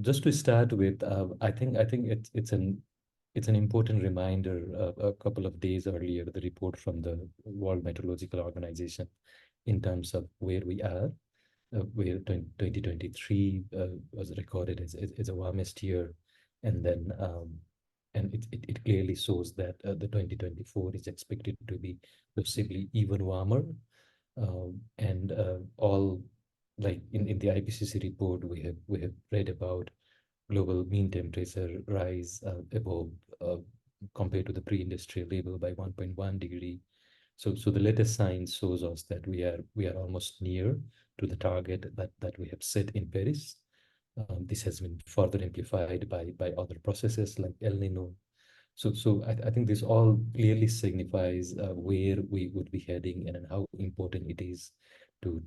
Just to start with, I think it's an important reminder. A couple of days earlier, the report from the World Meteorological Organization in terms of where we are, where 2023 was recorded as a warmest year, and then it clearly shows that the 2024 is expected to be possibly even warmer, and all like in the IPCC report we have read about global mean temperature rise above uh, compared to the pre-industrial level by 1.1 degree. So the latest science shows us that we are almost near to the target that we have set in Paris. This has been further amplified by other processes like El Nino. So I think this all clearly signifies where we would be heading and how important it is to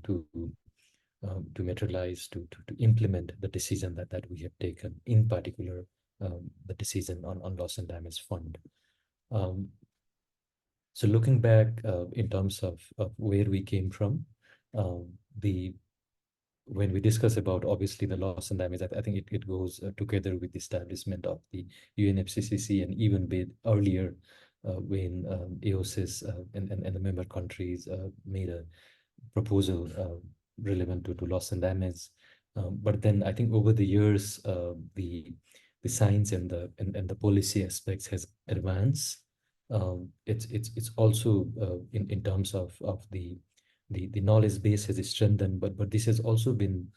materialize, to implement the decision that we have taken, in particular, the decision on loss and damage fund. Um, so looking back in terms of where we came from, the when we discuss about obviously the loss and damage, I think it goes together with the establishment of the UNFCCC, and even with earlier when AOSIS and the member countries made a proposal relevant to loss and damage. But then I think over the years, the science and the policy aspects has advanced. It's also in terms of the knowledge base has strengthened, but this has also been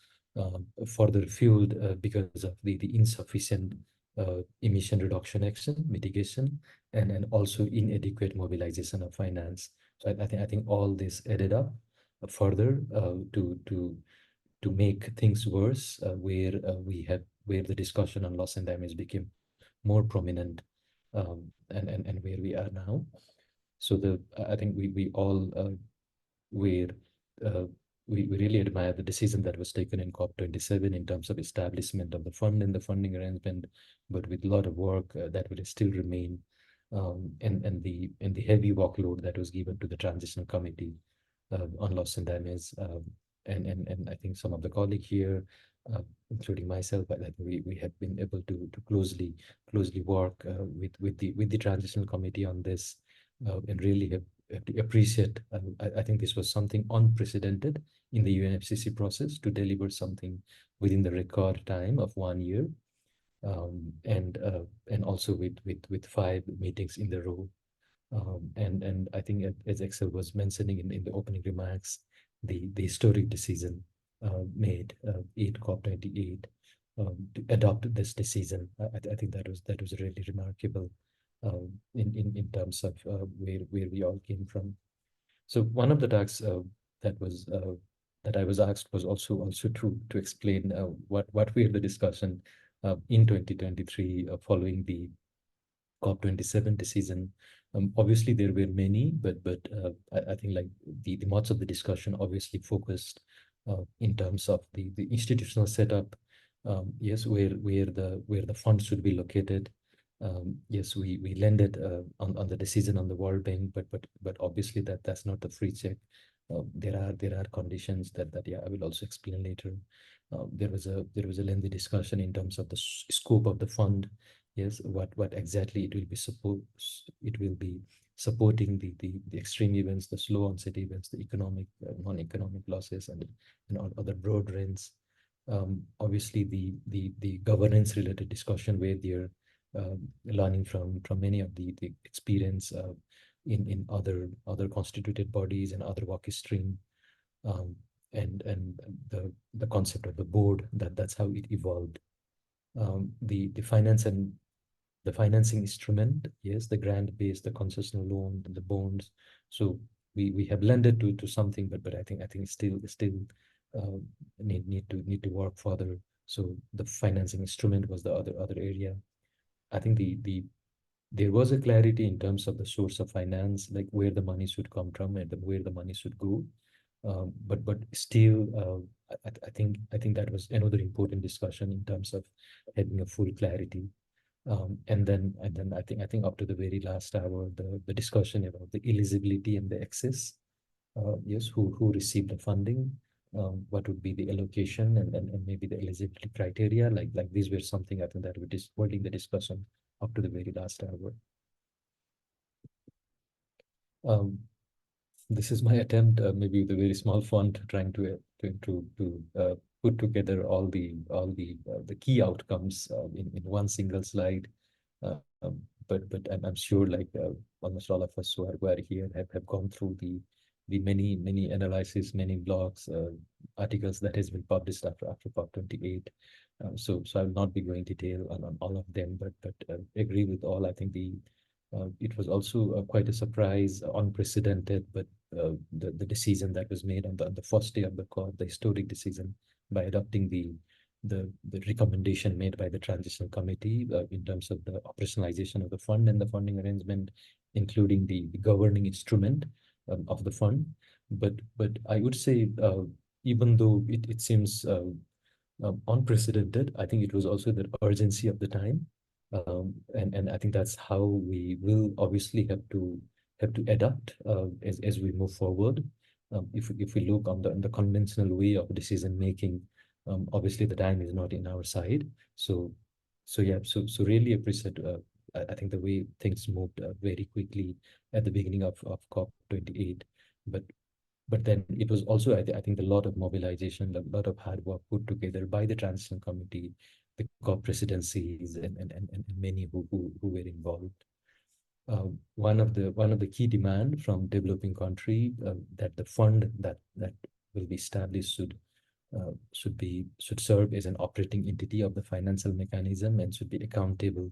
further fueled because of the insufficient emission reduction action, mitigation, and also inadequate mobilization of finance. So I think all this added up further to make things worse, where the discussion on loss and damage became more prominent, and where we are now. So I think we all were uh, we really admire the decision that was taken in COP27 in terms of establishment of the fund and the funding arrangement, but with a lot of work that will still remain, and the heavy workload that was given to the transitional committee on loss and damage. And I think some of the colleagues here, including myself, I think we have been able to closely work with the transitional committee on this, and really have to appreciate. I think this was something unprecedented in the UNFCCC process to deliver something within the record time of 1 year, and also with 5 meetings in the row. And I think as Axel was mentioning in the opening remarks, the historic decision made in COP28 to adopt this decision. I think that was really remarkable in terms of where we all came from. So one of the tasks that was that I was asked was also to explain what were the discussion in 2023 following the COP27 decision. Obviously, there were many, but I think like the much of the discussion obviously focused in terms of the institutional setup. Yes, where the funds should be located. Yes, we landed on the decision on the World Bank, but obviously that's not the free check. There are conditions that I will also explain later. There was a lengthy discussion in terms of the scope of the fund. Yes, what exactly it will be supporting the extreme events, the slow onset events, the economic non-economic losses, and other broad range. Obviously the governance related discussion where they're learning from many of the experience in other constituted bodies and other work stream, um, and the concept of the board, that's how it evolved. The finance and the financing instrument, yes, the grant base, the concessional loan, the bonds. So we have lended to something, but I think still uh, need to work further. So the financing instrument was the other area. I think there was a clarity in terms of the source of finance, like where the money should come from and where the money should go. But still, I think that was another important discussion in terms of having a full clarity. And then I think up to the very last hour, the discussion about the eligibility and the access. Yes, who received the funding, what would be the allocation and maybe the eligibility criteria. Like these were something I think that we just holding the discussion up to the very last hour. Um, this is my attempt, maybe with a very small font, trying to put together all the key outcomes in one single slide. But I'm sure like almost all of us who are here have gone through the many analysis, many blogs, articles that has been published after COP28. So I'll not be going detail on all of them, but agree with all. I think it was also quite a surprise, unprecedented, but the decision that was made on the first day of the COP, the historic decision by adopting the recommendation made by the Transitional Committee in terms of the operationalization of the fund and the funding arrangement, including the governing instrument of the fund. But I would say, even though it seems unprecedented, I think it was also the urgency of the time. And I think that's how we will obviously have to adapt as we move forward. If we look on the conventional way of decision making, obviously the time is not in our side. So yeah, so really appreciate. I think the way things moved very quickly at the beginning of COP28, but but then it was also, I think, a lot of mobilization, a lot of hard work put together by the Transition Committee, the COP presidencies, and many who were involved. One of the key demand from developing country, that the fund that will be established should serve as an operating entity of the financial mechanism and should be accountable,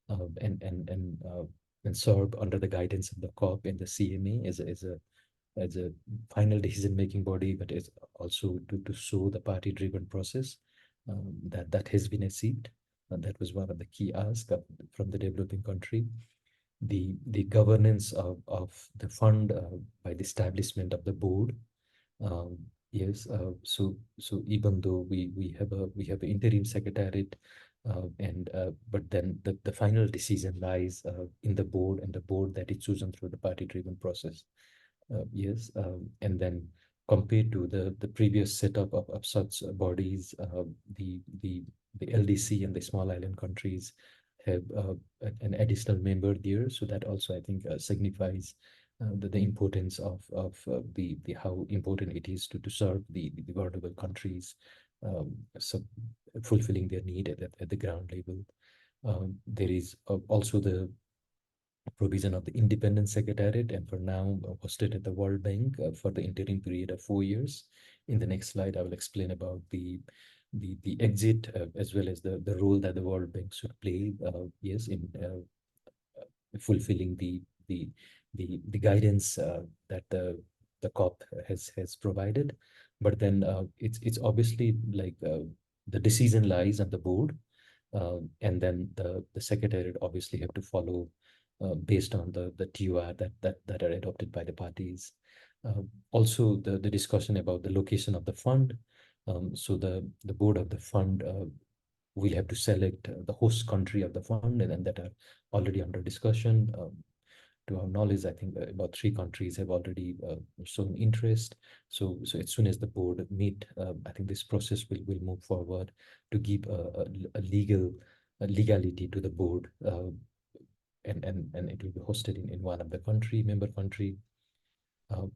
uh, and and and uh, and serve under the guidance of the COP and the CMA as a final decision-making body, but it's also to show the party-driven process that has been achieved. And that was one of the key asks from the developing country. The governance of the fund by the establishment of the board. Um, yes, so even though we have an interim secretariat, and but then the final decision lies in the board, and the board that is chosen through the party-driven process. Yes, and then compared to the previous setup of such bodies, the LDC and the small island countries have an additional member there. So that also, I think, signifies the importance of the how important it is to serve the vulnerable countries, so fulfilling their need at the ground level. There is also the provision of the independent secretariat, and for now hosted at the World Bank for the interim period of 4 years. In the next slide, I will explain about the exit, as well as the role that the World Bank should play, yes, in fulfilling the guidance that the COP has provided. But then it's obviously like the decision lies on the board, and then the secretariat obviously have to follow based on the TUR that are adopted by the parties. Also, the discussion about the location of the fund. So the board of the fund will have to select the host country of the fund, and that are already under discussion. To our knowledge, I think about 3 countries have already shown interest. So as soon as the board meet, I think this process will move forward to give a legality to the board, and it will be hosted in one of the member country.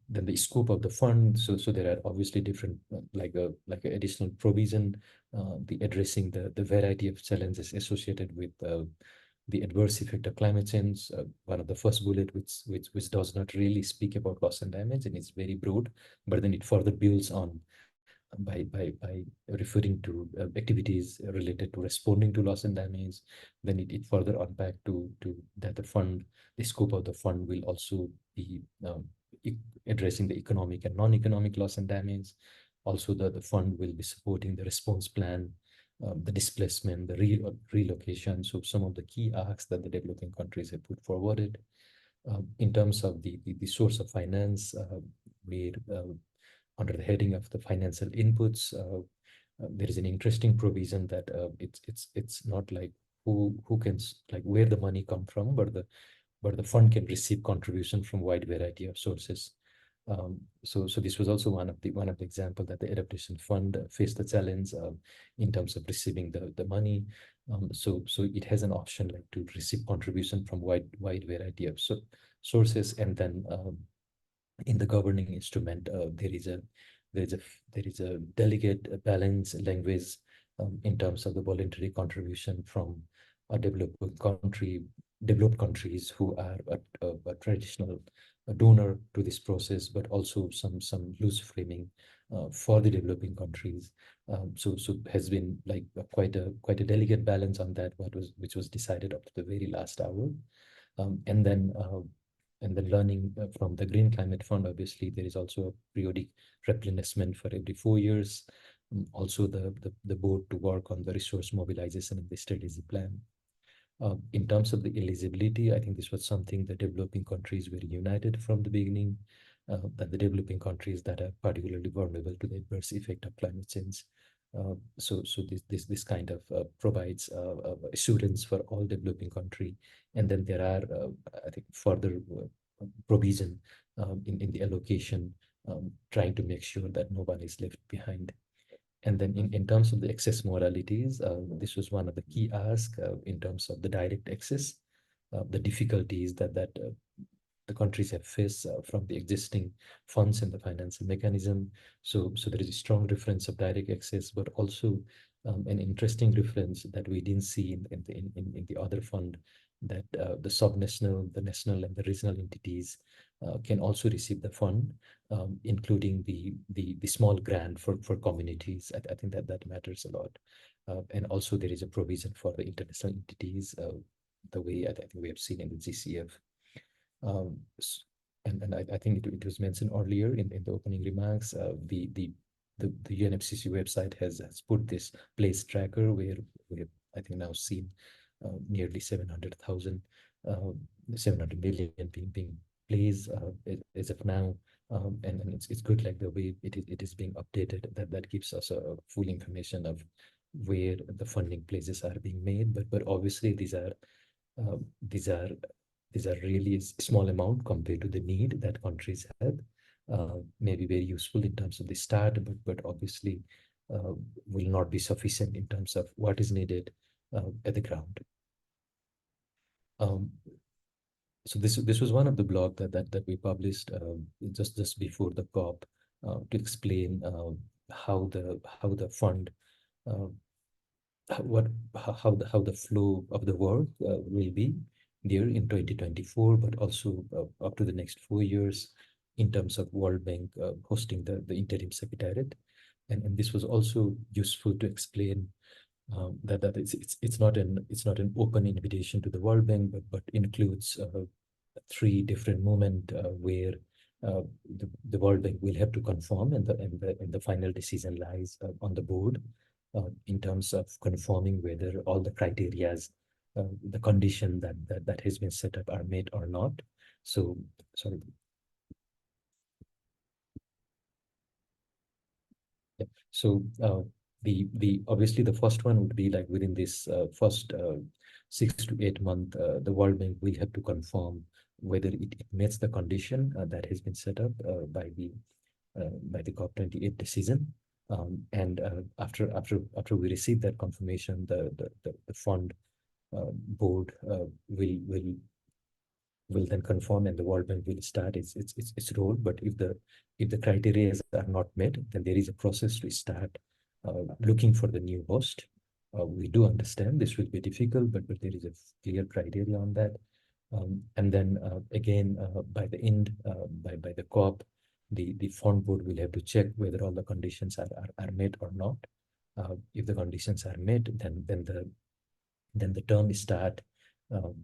Then the scope of the fund. So there are obviously different, like a additional provision, the addressing the variety of challenges associated with the adverse effect of climate change. One of the first bullet, which does not really speak about loss and damage, and it's very broad, but then it further builds on by referring to activities related to responding to loss and damage. Then it further unpack to that the scope of the fund will also be addressing the economic and non-economic loss and damage. Also, the fund will be supporting the response plan, the displacement, the relocation. So some of the key asks that the developing countries have put forwarded. In terms of the source of finance, where under the heading of the financial inputs, there is an interesting provision that it's not like who can like where the money come from, but the fund can receive contribution from wide variety of sources. So this was also one of the example that the adaptation fund faced the challenge in terms of receiving the money. So it has an option like to receive contribution from wide variety of sources, and then in the governing instrument there is a delicate balance language in terms of the voluntary contribution from a developed countries who are a traditional donor to this process, but also some loose framing for the developing countries. So has been like quite a delicate balance on that, which was decided up to the very last hour. And then learning from the Green Climate Fund, obviously there is also a periodic replenishment for every 4 years. Also the board to work on the resource mobilization and the strategy plan. In terms of the eligibility, I think this was something the developing countries were united from the beginning, that the developing countries that are particularly vulnerable to the adverse effect of climate change. So this kind of provides assurance for all developing country, and then there are I think further provision in the allocation, trying to make sure that no one is left behind. And then in terms of the access modalities, this was one of the key asks in terms of the direct access, the difficulties that the countries have faced from the existing funds and the financial mechanism. So there is a strong reference of direct access, but also an interesting reference that we didn't see in the other fund, that the subnational, the national, and the regional entities can also receive the fund, including the small grant for communities. I think that matters a lot. And also there is a provision for the international entities, the way I think we have seen in the GCF. Um, s- and I think it was mentioned earlier in the opening remarks. The UNFCCC website has put this place tracker where we have, I think, now seen nearly 700,000, 700 million being placed as of now. And it's good, like the way it is being updated, that gives us a full information of where the funding places are being made. But obviously uh, these are these are really small amount compared to the need that countries have. Maybe very useful in terms of the start, but obviously will not be sufficient in terms of what is needed at the ground. Um, so this was one of the blog that we published just before the COP, to explain how the fund, uh, what how the flow of the work will be there in 2024, but also up to the next 4 years in terms of World Bank hosting the interim secretariat. And this was also useful to explain that it's not an open invitation to the World Bank, but includes three different movement where the World Bank will have to conform, and the final decision lies on the board in terms of confirming whether all the criterias, the condition that has been set up are met or not. So, sorry. Yeah. So the obviously the first one would be like within this first 6 to 8 month, the World Bank will have to confirm whether it meets the condition that has been set up by the COP28 decision. And after we receive that confirmation, the fund board will then confirm, and the World Bank will start its role. But if the criteria are not met, then there is a process to start looking for the new host. We do understand this will be difficult, but there is a clear criteria on that. And then again, by the end, by the COP, the fund board will have to check whether all the conditions are met or not. If the conditions are met, then the term start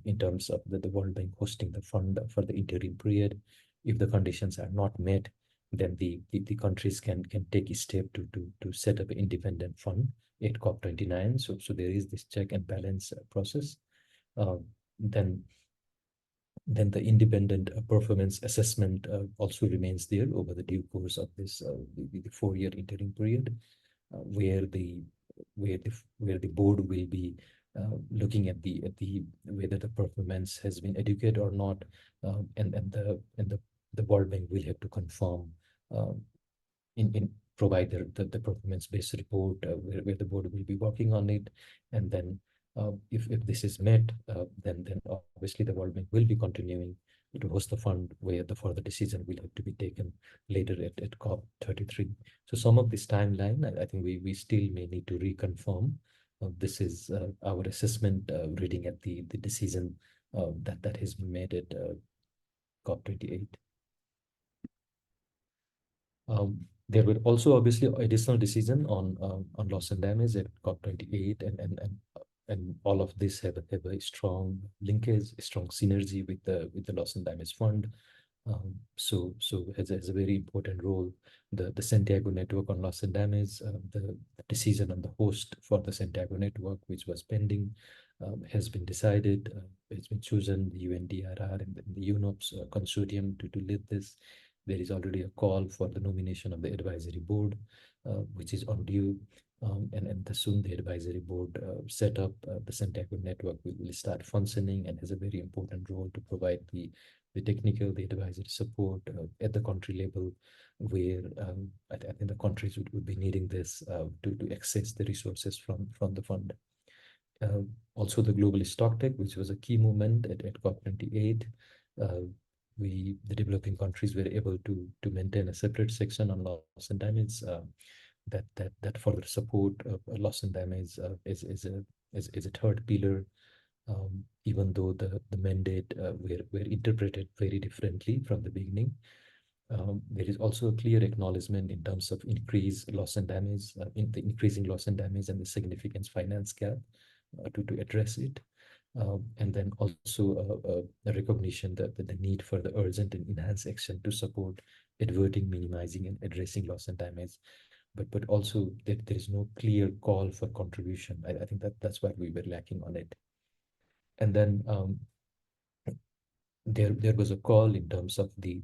in terms of the World Bank hosting the fund for the interim period. If the conditions are not met, then the countries can take a step to set up an independent fund at COP29. So there is this check and balance process. Uh, then then the independent performance assessment also remains there over the due course of this the 4 year interim period, where the board will be looking at the whether the performance has been adequate or not, and the World Bank will have to confirm in provide the performance-based report where the board will be working on it. And then if this is met, then obviously the World Bank will be continuing to host the fund where the further decision will have to be taken later at COP33. So some of this timeline, I think we still may need to reconfirm. This is our assessment reading at the decision that has been made at COP28. There were also obviously additional decision on loss and damage at COP28, and all of this have a strong linkage, a strong synergy with the loss and damage fund. So has a very important role. The Santiago network on loss and damage, the decision on the host for the Santiago network, which was pending, has been decided. It's been chosen, the UNDRR and the UNOPS consortium to lead this. There is already a call for the nomination of the advisory board, which is on due. And soon the advisory board set up, the Santiago network will start functioning and has a very important role to provide the technical, the advisory support at the country level, where I think the countries would be needing this to access the resources from the fund. Also the global stocktake, which was a key movement at COP28. The developing countries were able to maintain a separate section on loss and damage that further support loss and damage is a third pillar, even though the mandate were interpreted very differently from the beginning. There is also a clear acknowledgement in terms of increased loss and damage, in the increasing loss and damage and the significant finance gap to address it. And then also a recognition that the need for the urgent and enhanced action to support averting, minimizing, and addressing loss and damage. But also that there is no clear call for contribution. I think that's what we were lacking on it. And then there was a call in terms of the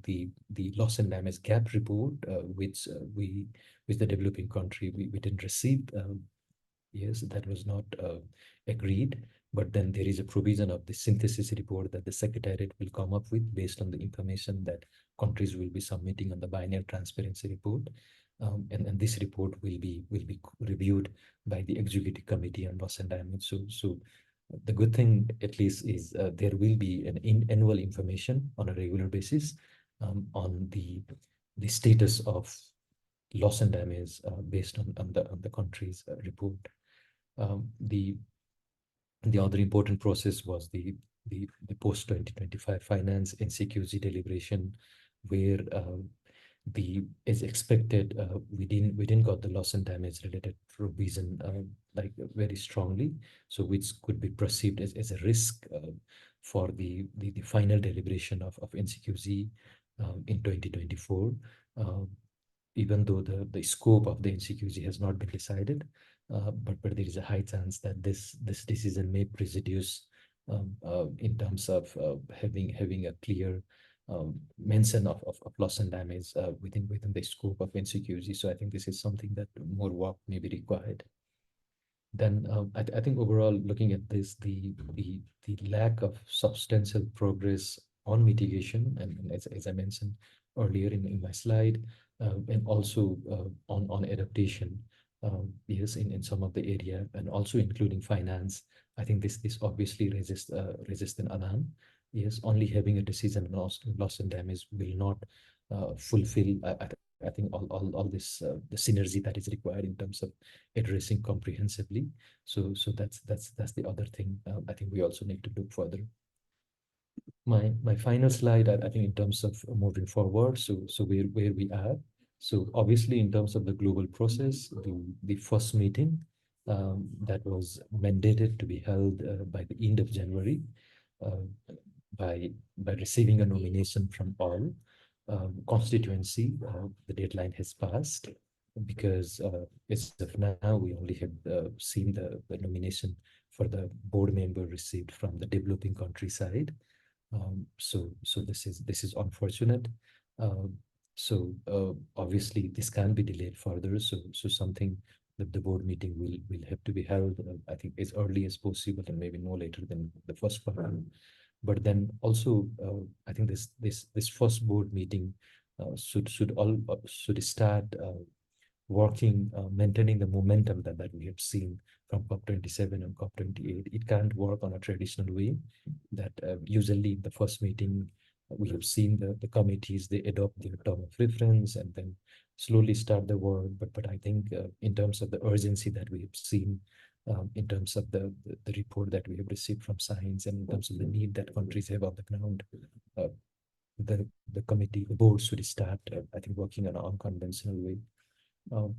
loss and damage gap report, which the developing country we didn't receive. Yes, that was not agreed. But then there is a provision of the synthesis report that the Secretariat will come up with based on the information that countries will be submitting on the biennial transparency report. And this report will be reviewed by the Executive Committee on Loss and Damage. So the good thing at least is there will be an annual information on a regular basis on the status of loss and damage based on the country's report. The other important process was the post 2025 finance and CQZ deliberation, where as expected, we didn't got the loss and damage related provision like very strongly, so which could be perceived as a risk for the final deliberation of NCQZ in 2024. Even though the scope of the NCQZ has not been decided, but there is a high chance that this decision may prejudice in terms of having a clear mention of loss and damage within the scope of NCQZ. So I think this is something that more work may be required. Then I think overall, looking at this, the lack of substantial progress on mitigation, and as I mentioned earlier in my slide, and also on adaptation, yes, in some of the area, and also including finance. I think this obviously raises an alarm. Yes, only having a decision on loss and damage will not fulfill. I think all this the synergy that is required in terms of addressing comprehensively. So that's the other thing. I think we also need to look further. My final slide, I think in terms of moving forward, so where we are. So obviously in terms of the global process, the first meeting that was mandated to be held by the end of January, by receiving a nomination from all constituency, the deadline has passed, because as of now we only have seen the nomination for the board member received from the developing country side. So this is unfortunate. So obviously this can be delayed further. So something that the board meeting will have to be held, I think, as early as possible, and maybe no later than the first quarter But then also, I think this first board meeting should start working, maintaining the momentum that we have seen from COP27 and COP28. It can't work on a traditional way that usually in the first meeting, we have seen the committees, they adopt their term of reference and then slowly start the work. But I think in terms of the urgency that we have seen, in terms of the report that we have received from science, and in terms of the need that countries have on the ground, uh, the committee, the board should start, I think, working on an unconventional way.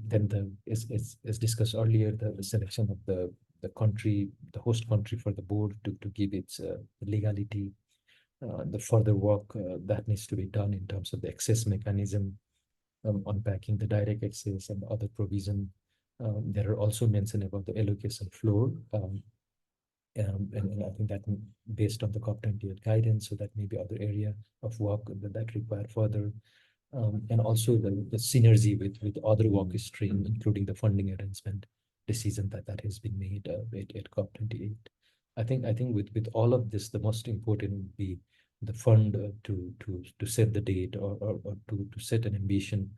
Then as discussed earlier, the selection of the country, the host country for the board to give its legality, the further work that needs to be done in terms of the access mechanism, unpacking the direct access and other provision. There are also mentioned about the allocation floor. And I think that based on the COP28 guidance, so that may be other area of work that require further. And also the synergy with other work stream, including the funding arrangement decision that has been made at COP28. I think with all of this, the most important would be the fund to set the date, or to set an ambition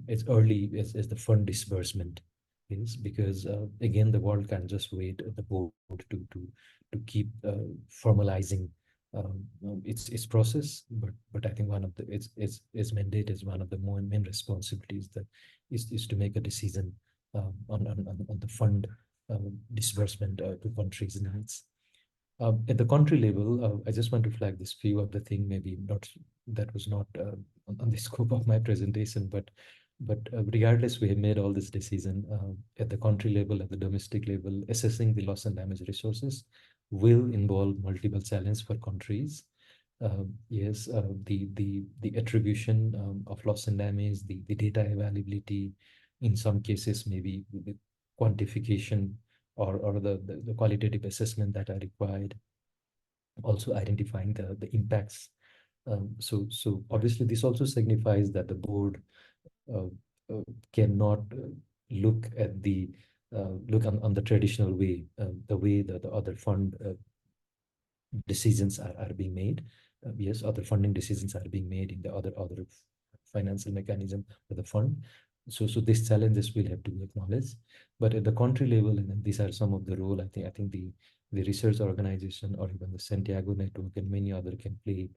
as early as the fund disbursement is, because again, the world can't just wait at the board to keep formalizing its process. But I think one of the its mandate is one of the main responsibilities that is to make a decision on the fund disbursement to countries' needs. At the country level, I just want to flag this few of the thing, maybe not, that was not on the scope of my presentation, but regardless, we have made all this decision at the country level, at the domestic level. Assessing the loss and damage resources will involve multiple challenges for countries. Yes, the attribution of loss and damage, the data availability, in some cases maybe the quantification or the qualitative assessment that are required. Also identifying the impacts. So obviously this also signifies that the board uh, cannot look at the look on the traditional way, the way that the other fund decisions are being made. Yes, other funding decisions are being made in the other financial mechanism for the fund. So these challenges will have to be acknowledged. But at the country level, and these are some of the role I think the research organization or even the Santiago network and many other can play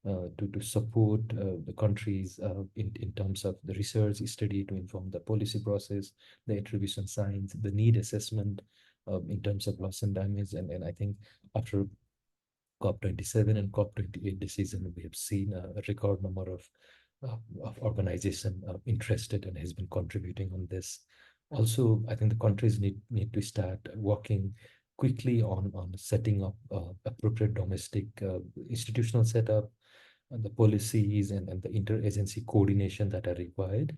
to support the countries in terms of the research study to inform the policy process, the attribution science, the need assessment in terms of loss and damage. And I think after COP27 and COP28 decision, we have seen a record number of organization interested and has been contributing on this. Also, I think the countries need to start working quickly on setting up appropriate domestic institutional setup, and the policies and the interagency coordination that are required.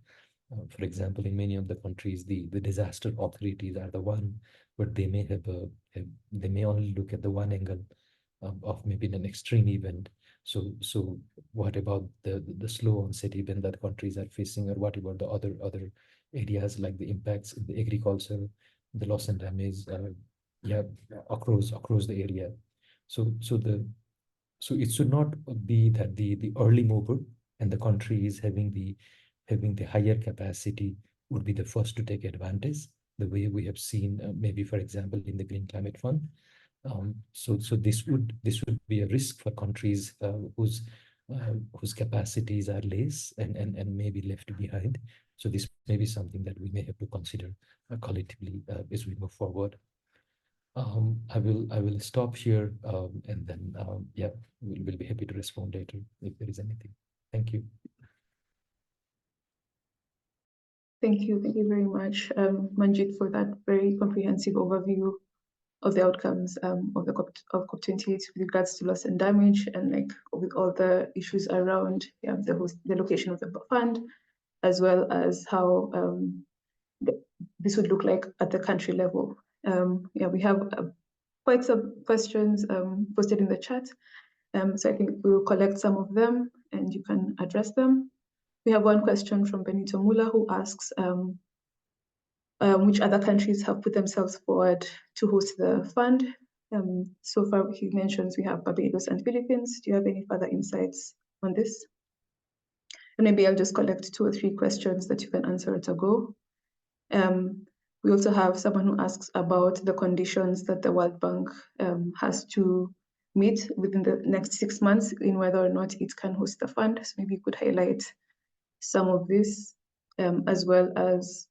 For example, in many of the countries, the disaster authorities are the one, but they may they may only look at the one angle of maybe an extreme event. So what about the slow onset event that countries are facing, or what about the other areas like the impacts in the agriculture, the loss and damage, yeah, across the area. So it should not be that the early mover and the country is having the higher capacity would be the first to take advantage, the way we have seen maybe, for example, in the Green Climate Fund. So this would be a risk for countries whose capacities are less and may be left behind. So this may be something that we may have to consider collectively as we move forward. I will stop here, and then yeah, we'll be happy to respond later if there is anything. Thank you. Thank you very much, Manjeet, for that very comprehensive overview of the outcomes of the COP28 with regards to loss and damage, and like with all the issues around the location of the fund, as well as how this would look like at the country level. Yeah, we have quite some questions posted in the chat, so I think we will collect some of them and you can address them. We have one question from Benito Mula, who asks, which other countries have put themselves forward to host the fund? So far, he mentions we have Barbados and Philippines. Do you have any further insights on this? And maybe I'll just collect 2 or 3 questions that you can answer at a go. We also have someone who asks about the conditions that the World Bank has to meet within the next 6 months in whether or not it can host the fund. So maybe you could highlight some of this, as well as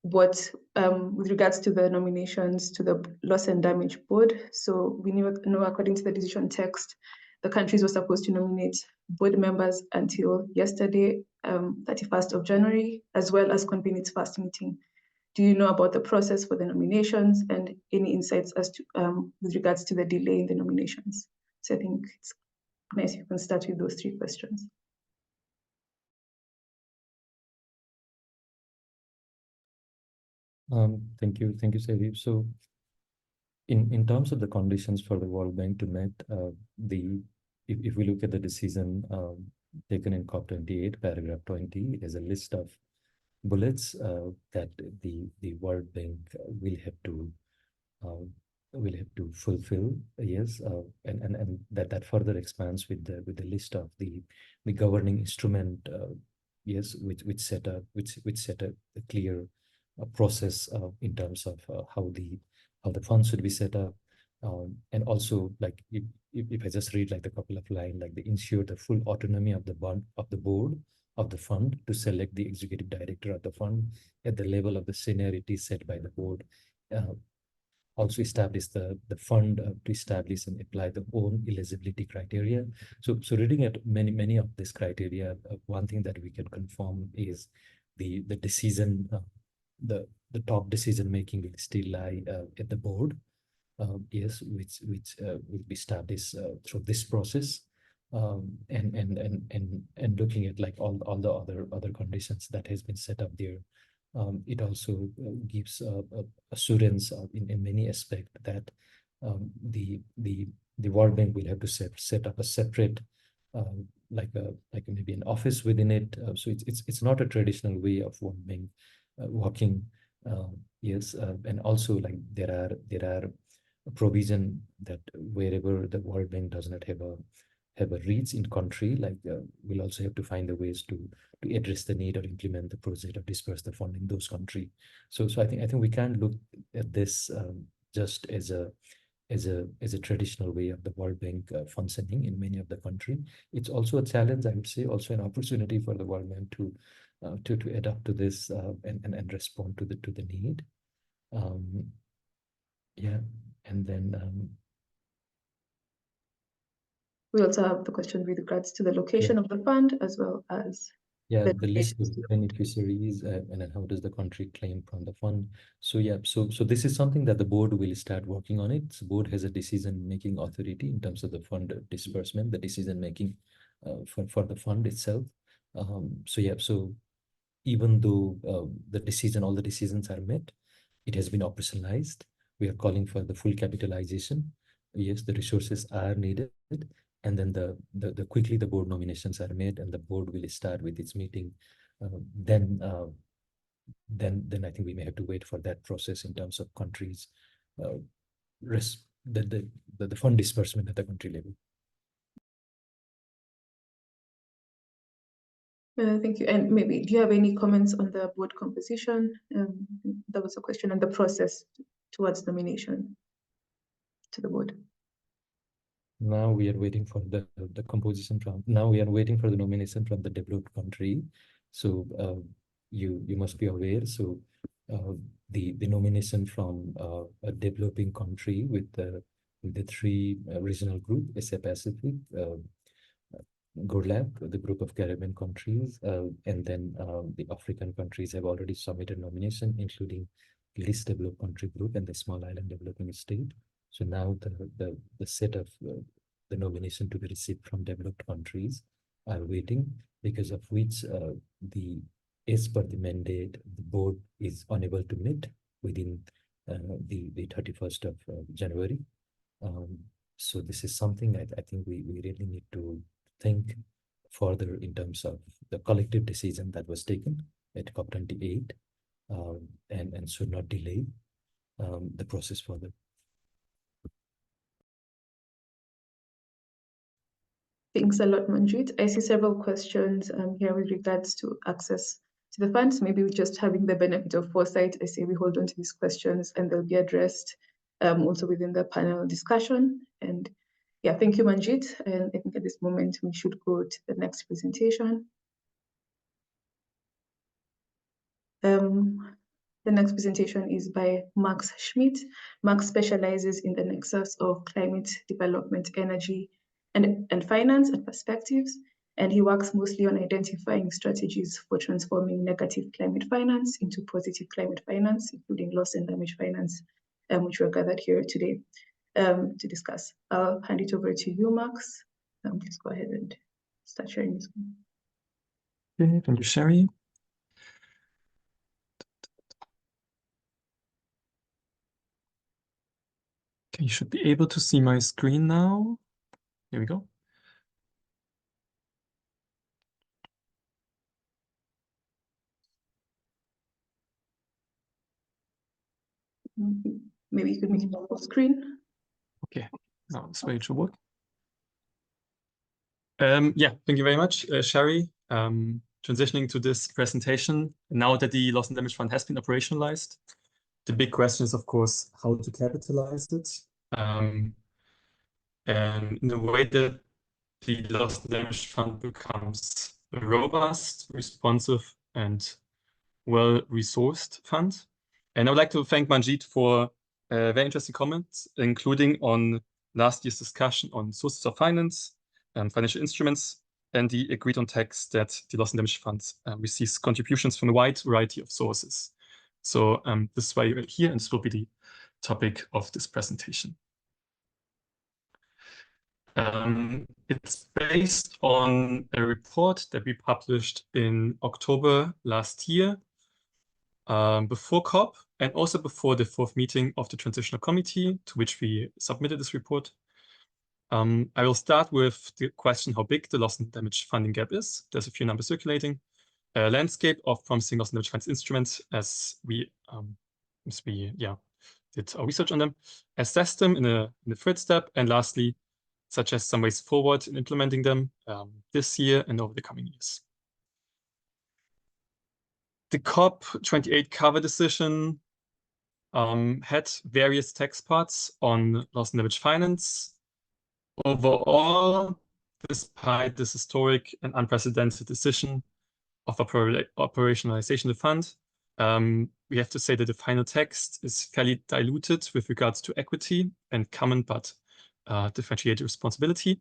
what, with regards to the nominations to the Loss and Damage Board. So we know according to the decision text, the countries were supposed to nominate board members until yesterday, 31st of January, as well as convene its first meeting. Do you know about the process for the nominations and any insights as to with regards to the delay in the nominations? So I think it's nice if you can start with those 3 questions. Thank you, Sherri. So, in terms of the conditions for the World Bank to meet, if we look at the decision taken in COP28, paragraph 20, there's a list of bullets that the World Bank will have to fulfill. Yes, and that further expands with the list of the governing instrument. Yes, which set a clear process in terms of how the funds should be set up, and also like if I just read like a couple of lines, like they ensure the full autonomy of the board of the fund to select the executive director of the fund at the level of the seniority set by the board. Also establish the fund to establish and apply the own eligibility criteria. So reading at many of these criteria, one thing that we can confirm is the decision, the top decision making will still lie at the board. Yes, which will be established through this process, and looking at like all the other conditions that has been set up there. It also gives assurance in many aspects that the World Bank will have to set up a separate like maybe an office within it. So it's not a traditional way of World Bank working. Yes, and also like there are a provision that wherever the World Bank does not have a reach in country, like we'll also have to find the ways to address the need or implement the project or disperse the fund in those countries. So I think we can't look at this just as a traditional way of the World Bank functioning in many of the country. It's also a challenge, I would say, also an opportunity for the World Bank to adapt to this and respond to the need. Yeah, and then we also have the question with regards to the location of the fund as well as the list of beneficiaries and then how does the country claim from the fund. So so this is something that the board will start working on it. The board has a decision-making authority in terms of the fund disbursement, the decision-making for the fund itself. So even though all the decisions are met, it has been operationalized. We are calling for the full capitalization. Yes, the resources are needed, and then the quickly the board nominations are made, and the board will start with its meeting. Then I think we may have to wait for that process in terms of countries, the fund disbursement at the country level. Thank you. And maybe, do you have any comments on the board composition? That was a question, and the process towards nomination to the board. Now we are waiting for the composition from. Now we are waiting for the nomination from the developed country. So you must be aware. So the nomination from a developing country with the 3 regional group, Asia Pacific, GORLAC, the group of Caribbean countries, and then the African countries have already submitted nomination, including least developed country group and the small island developing state. So now the set of the nomination to be received from developed countries are waiting, because of which as per the mandate, the board is unable to meet within the 31st of January. So this is something I think we really need to think further in terms of the collective decision that was taken at COP28, and should not delay the process further. Thanks a lot, Manjeet. I see several questions here with regards to access to the funds. Maybe just having the benefit of foresight, I say we hold on to these questions and they'll be addressed also within the panel discussion. And yeah, thank you, Manjeet. And I think at this moment we should go to the next presentation. The next presentation is by Max Schmidt. Max specializes in the nexus of climate development, energy, and finance and perspectives. And he works mostly on identifying strategies for transforming negative climate finance into positive climate finance, including loss and damage finance, which we're gathered here today to discuss. I'll hand it over to you, Max. Please go ahead and start sharing your screen. Okay, thank you, Sherri. Okay, you should be able to see my screen now. Here we go. Maybe you could make it full screen. Okay, now this way it should work. Yeah, thank you very much, Sherri. Transitioning to this presentation, now that the Loss and Damage Fund has been operationalized, the big question is, of course, how to capitalize it. And in a way that the Loss and Damage Fund becomes a robust, responsive, and well-resourced fund. And I would like to thank Manjeet for very interesting comments, including on last year's discussion on sources of finance, financial instruments, and the agreed on text that the Loss and Damage Fund receives contributions from a wide variety of sources. So this is why you're here, and this will be the topic of this presentation. It's based on a report that we published in October last year, before COP, and also before the fourth meeting of the Transitional Committee, to which we submitted this report. I will start with the question how big the loss and damage funding gap is. There's a few numbers circulating. A landscape of promising loss and damage finance instruments as we did our research on them, assess them in the third step, and lastly, suggest some ways forward in implementing them this year and over the coming years. The COP28 cover decision had various text parts on loss and damage finance. Overall, despite this historic and unprecedented decision of operationalization of the fund, we have to say that the final text is fairly diluted with regards to equity and common but differentiated responsibility.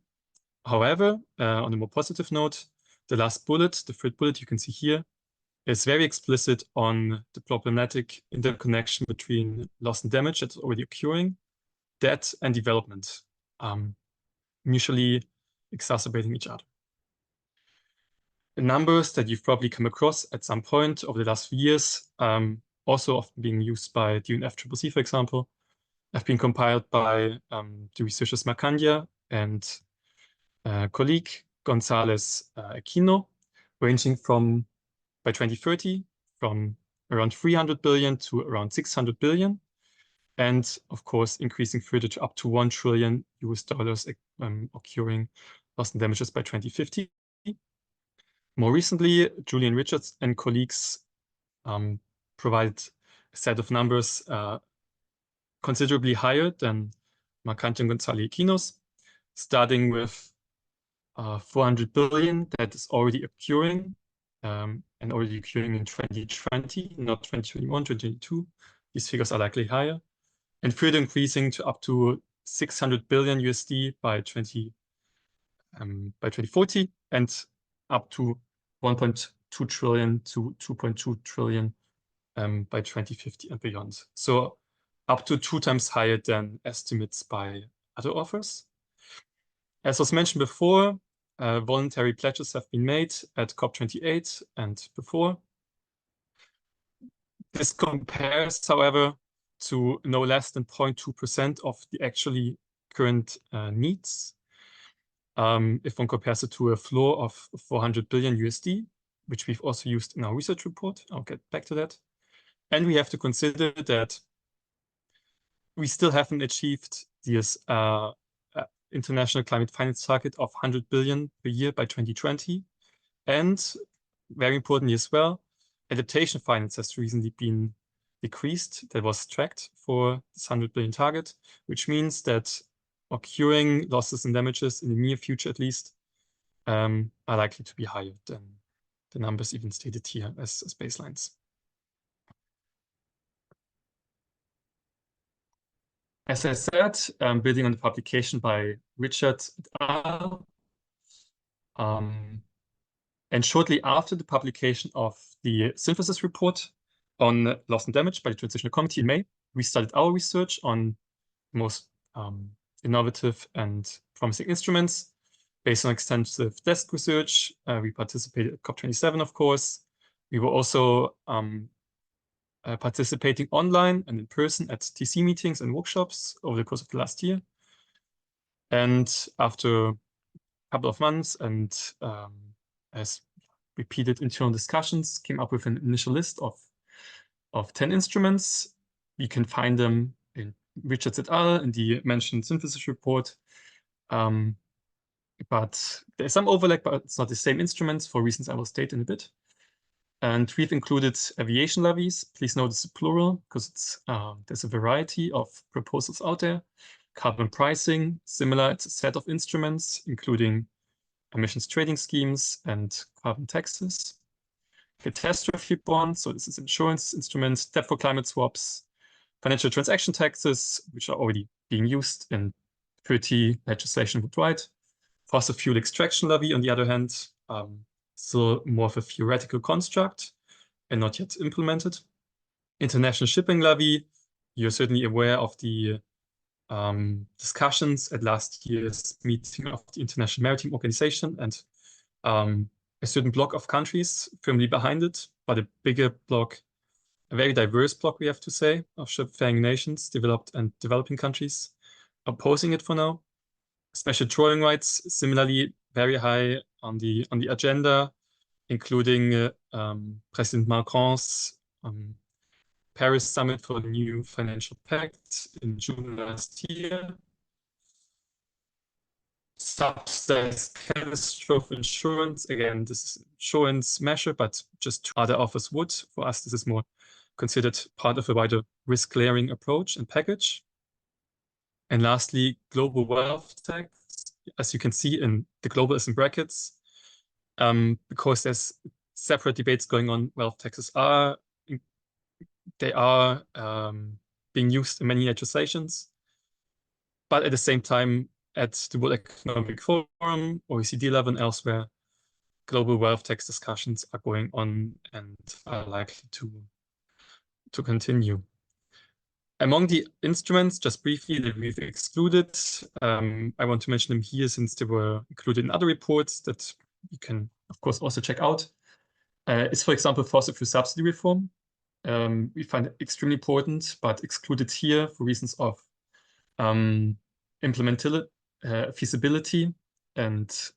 However, on a more positive note, the last bullet, the third bullet you can see here, is very explicit on the problematic interconnection between loss and damage that's already occurring, debt and development, mutually exacerbating each other. The numbers that you've probably come across at some point over the last few years, also often being used by the UNFCCC, for example, have been compiled by the researchers Macanja and colleague Gonzalez Aquino, ranging from, by 2030, from around 300 billion to around 600 billion. And of course, increasing further to up to $1 trillion occurring loss and damages by 2050. More recently, Julian Richards and colleagues provided a set of numbers considerably higher than Macanja and Gonzalez Aquino's, starting with 400 billion that is already occurring, and already occurring in 2020, not 2021, 2022. These figures are likely higher, and further increasing to up to 600 billion USD by 2040, and up to 1.2 trillion to 2.2 trillion by 2050 and beyond. So up to 2 times higher than estimates by other authors. As was mentioned before, voluntary pledges have been made at COP28 and before. This compares, however, to no less than 0.2% of the actually current needs. If one compares it to a floor of 400 billion USD, which we've also used in our research report. I'll get back to that. And we have to consider that we still haven't achieved this international climate finance target of 100 billion per year by 2020. And very importantly as well, adaptation finance has recently been decreased. That was tracked for this 100 billion target, which means that occurring losses and damages in the near future, at least, are likely to be higher than the numbers even stated here as baselines. As I said, building on the publication by Richard et al. And shortly after the publication of the synthesis report on loss and damage by the Transitional Committee in May, we started our research on the most innovative and promising instruments. Based on extensive desk research, we participated at COP27, of course. We were also participating online and in person at TC meetings and workshops over the course of the last year. And after a couple of months and as repeated internal discussions, came up with an initial list of 10 instruments. You can find them in Richards et al. In the mentioned synthesis report. But there's some overlap, but it's not the same instruments for reasons I will state in a bit. And we've included aviation levies. Please note it's a plural because there's a variety of proposals out there. Carbon pricing, similar, it's a set of instruments, including emissions trading schemes and carbon taxes. Catastrophe bonds, so this is insurance instruments, debt for climate swaps, financial transaction taxes, which are already being used in 30 legislation worldwide. Fossil fuel extraction levy, on the other hand, still more of a theoretical construct and not yet implemented. International shipping levy, you're certainly aware of the discussions at last year's meeting of the International Maritime Organization, and a certain block of countries firmly behind it, but a bigger block, a very diverse block, we have to say, of ship-faring nations, developed and developing countries, opposing it for now. Special trawling rights, similarly very high on the agenda, including President Macron's Paris Summit for the New Financial Pact in June last year. Subsidized catastrophe insurance, again, this is an insurance measure, but just other offers would. For us, this is more considered part of a wider risk layering approach and package. And lastly, global wealth tax. As you can see in the global is in brackets, because there's separate debates going on. Wealth taxes are being used in many legislations, but at the same time, at the World Economic Forum, OECD level, and elsewhere, global wealth tax discussions are going on and are likely to continue. Among the instruments, just briefly, that we've excluded, I want to mention them here since they were included in other reports that you can, of course, also check out. Is, for example, fossil fuel subsidy reform. We find it extremely important, but excluded here for reasons of feasibility and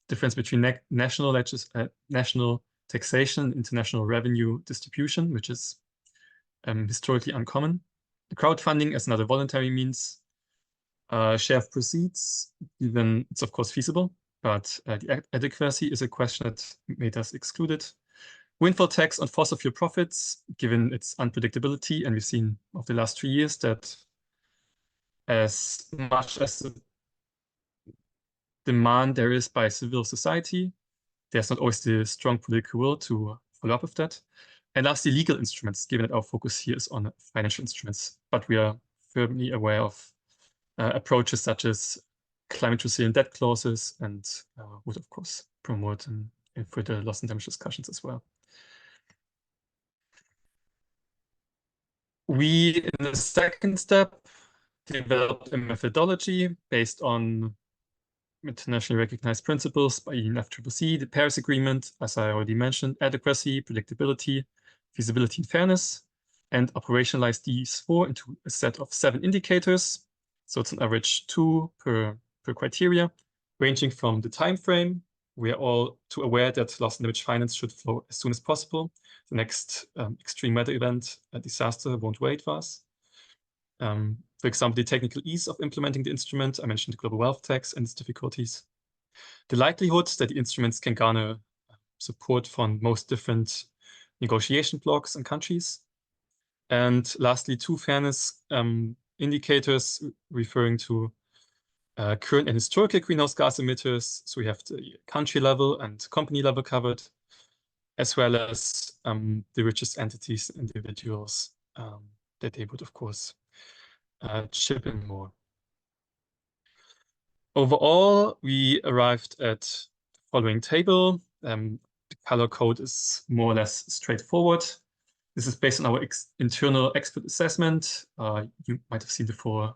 difference between national taxation and international revenue distribution, which is historically uncommon. The crowdfunding as another voluntary means, share of proceeds, even it's of course feasible, but the adequacy is a question that made us exclude it. Windfall tax on fossil fuel profits, given its unpredictability, and we've seen over the last 3 years that as much as the demand there is by civil society, there's not always the strong political will to follow up with that. And lastly, legal instruments, given that our focus here is on financial instruments, but we are firmly aware of approaches such as climate resilient debt clauses and would, of course, promote and further loss and damage discussions as well. We, in the second step, developed a methodology based on internationally recognized principles by UNFCCC, the Paris Agreement, as I already mentioned, adequacy, predictability, feasibility, and fairness, and operationalized these 4 into a set of 7 indicators. So it's an average 2 per criteria, ranging from the time frame. We are all too aware that loss and damage finance should flow as soon as possible. The next extreme weather event, a disaster, won't wait for us. For example, the technical ease of implementing the instrument. I mentioned the global wealth tax and its difficulties. The likelihood that the instruments can garner support from most different negotiation blocs and countries. And lastly, two fairness indicators referring to current and historical greenhouse gas emitters. So we have the country level and company level covered, as well as the richest entities, individuals, that they would, of course, chip in more. Overall, we arrived at the following table. The color code is more or less straightforward. This is based on our internal expert assessment. You might have seen the four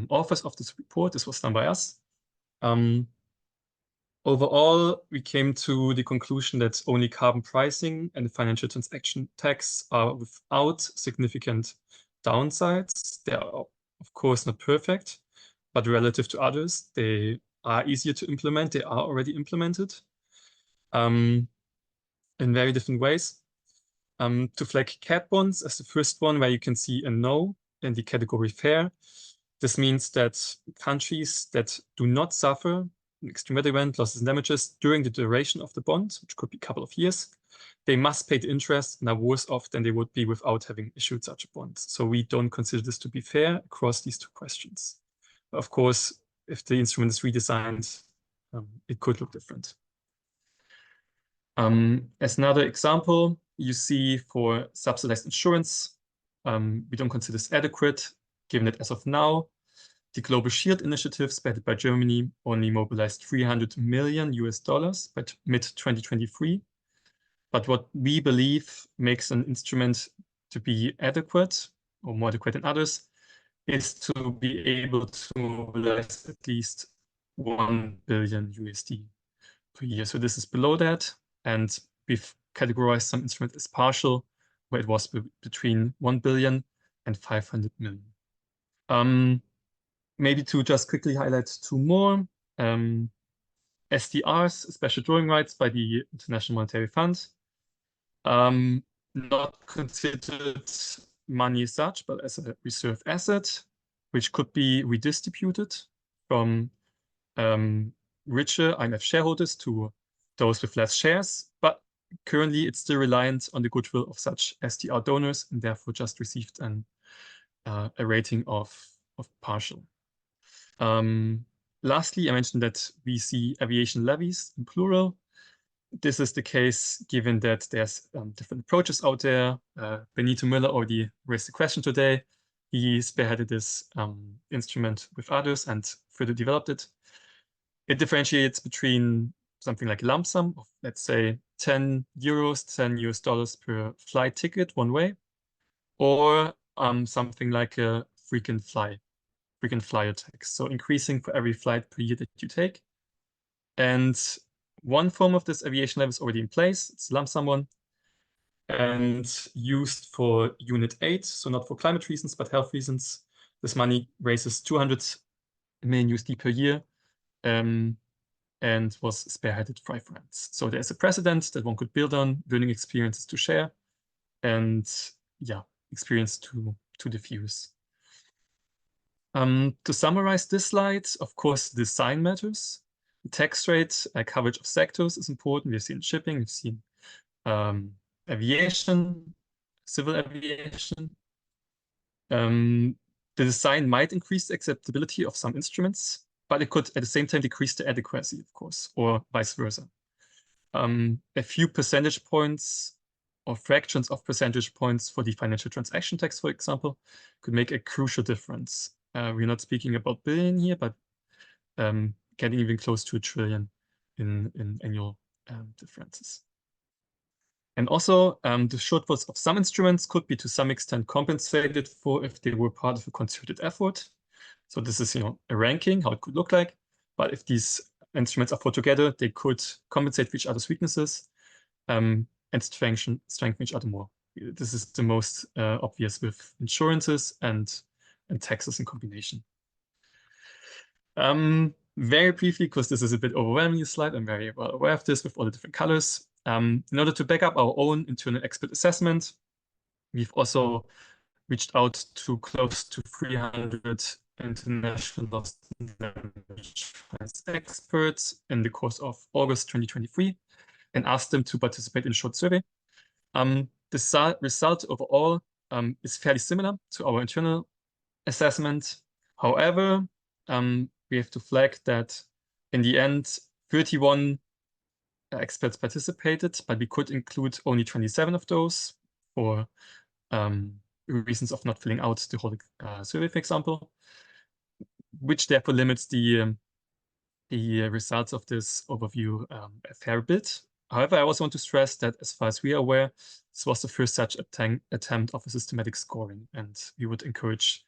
authors of this report. This was done by us. Overall, we came to the conclusion that only carbon pricing and the financial transaction tax are without significant downsides. They are, of course, not perfect, but relative to others, they are easier to implement. They are already implemented in very different ways. To flag cat bonds as the first one, where you can see a no in the category fair. This means that countries that do not suffer an extreme weather event, losses and damages during the duration of the bond, which could be a couple of years, they must pay the interest and are worse off than they would be without having issued such a bond. So we don't consider this to be fair across these two questions. But of course, if the instrument is redesigned, it could look different. As another example, you see for subsidized insurance, we don't consider this adequate, given that as of now, the Global Shield initiative, spearheaded by Germany, only mobilized $300 million by mid-2023. But what we believe makes an instrument to be adequate, or more adequate than others, is to be able to mobilize at least $1 billion per year. So this is below that, and we've categorized some instruments as partial, where it was between 1 billion and 500 million. Maybe to just quickly highlight two more. SDRs, special drawing rights by the International Monetary Fund. Not considered money as such, but as a reserve asset, which could be redistributed from richer IMF shareholders to those with less shares, but currently it's still reliant on the goodwill of such SDR donors and therefore just received a rating of partial. Lastly, I mentioned that we see aviation levies in plural. This is the case given that there's different approaches out there. Benito Miller already raised the question today. He spearheaded this instrument with others and further developed it. It differentiates between something like a lump sum of, let's say, 10 euros, $10 per flight ticket one way, or something like a frequent flyer tax. So increasing for every flight per year that you take. And one form of this aviation levy is already in place. It's a lump sum one and used for Unit 8. So not for climate reasons, but health reasons. This money raises 200 million USD per year and was spearheaded by France. So there's a precedent that one could build on, learning experiences to share, and yeah, experience to diffuse. To summarize this slide, of course, design matters. The tax rate, coverage of sectors is important. We've seen shipping, we've seen aviation, civil aviation. The design might increase the acceptability of some instruments, but it could at the same time decrease the adequacy, of course, or vice versa. A few percentage points or fractions of percentage points for the financial transaction tax, for example, could make a crucial difference. We're not speaking about billion here, but getting even close to $1 trillion in annual differences. And also, the shortfalls of some instruments could be to some extent compensated for if they were part of a concerted effort. So this is, a ranking, how it could look like. But if these instruments are put together, they could compensate for each other's weaknesses and strengthen each other more. This is the most obvious with insurances and taxes in combination. Very briefly, because this is a bit overwhelming, this slide, I'm very well aware of this with all the different colors. In order to back up our own internal expert assessment, we've also reached out to close to 300 international loss and damage finance experts in the course of August 2023 and asked them to participate in a short survey. The result overall is fairly similar to our internal assessment. However, we have to flag that in the end, 31 experts participated, but we could include only 27 of those for reasons of not filling out the whole survey, for example, which therefore limits the results of this overview a fair bit. However, I also want to stress that as far as we are aware, this was the first such attempt of a systematic scoring, and we would encourage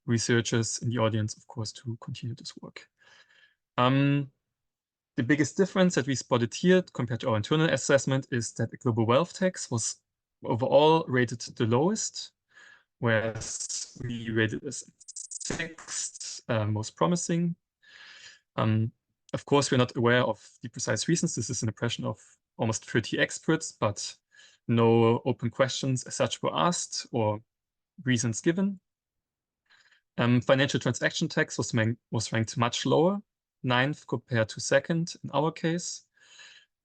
researchers in the audience, of course, to continue this work. The biggest difference that we spotted here compared to our internal assessment is that the global wealth tax was overall rated the lowest, whereas we rated as sixth most promising. Of course, we're not aware of the precise reasons. This is an impression of almost 30 experts, but no open questions as such were asked or reasons given. Financial transaction tax was ranked much lower, 9th compared to 2nd in our case.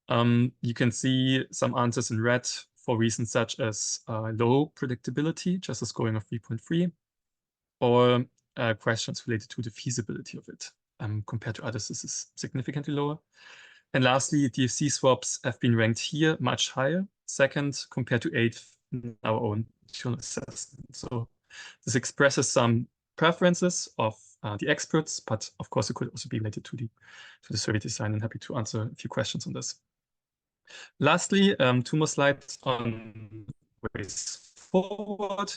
You can see some answers in red for reasons such as low predictability, just a scoring of 3.3, or questions related to the feasibility of it. Compared to others, this is significantly lower. And lastly, DFC swaps have been ranked here much higher, 2nd compared to 8th in our own internal assessment. So this expresses some preferences of the experts, but of course it could also be related to the survey design, and happy to answer a few questions on this. Lastly, 2 more slides on ways forward.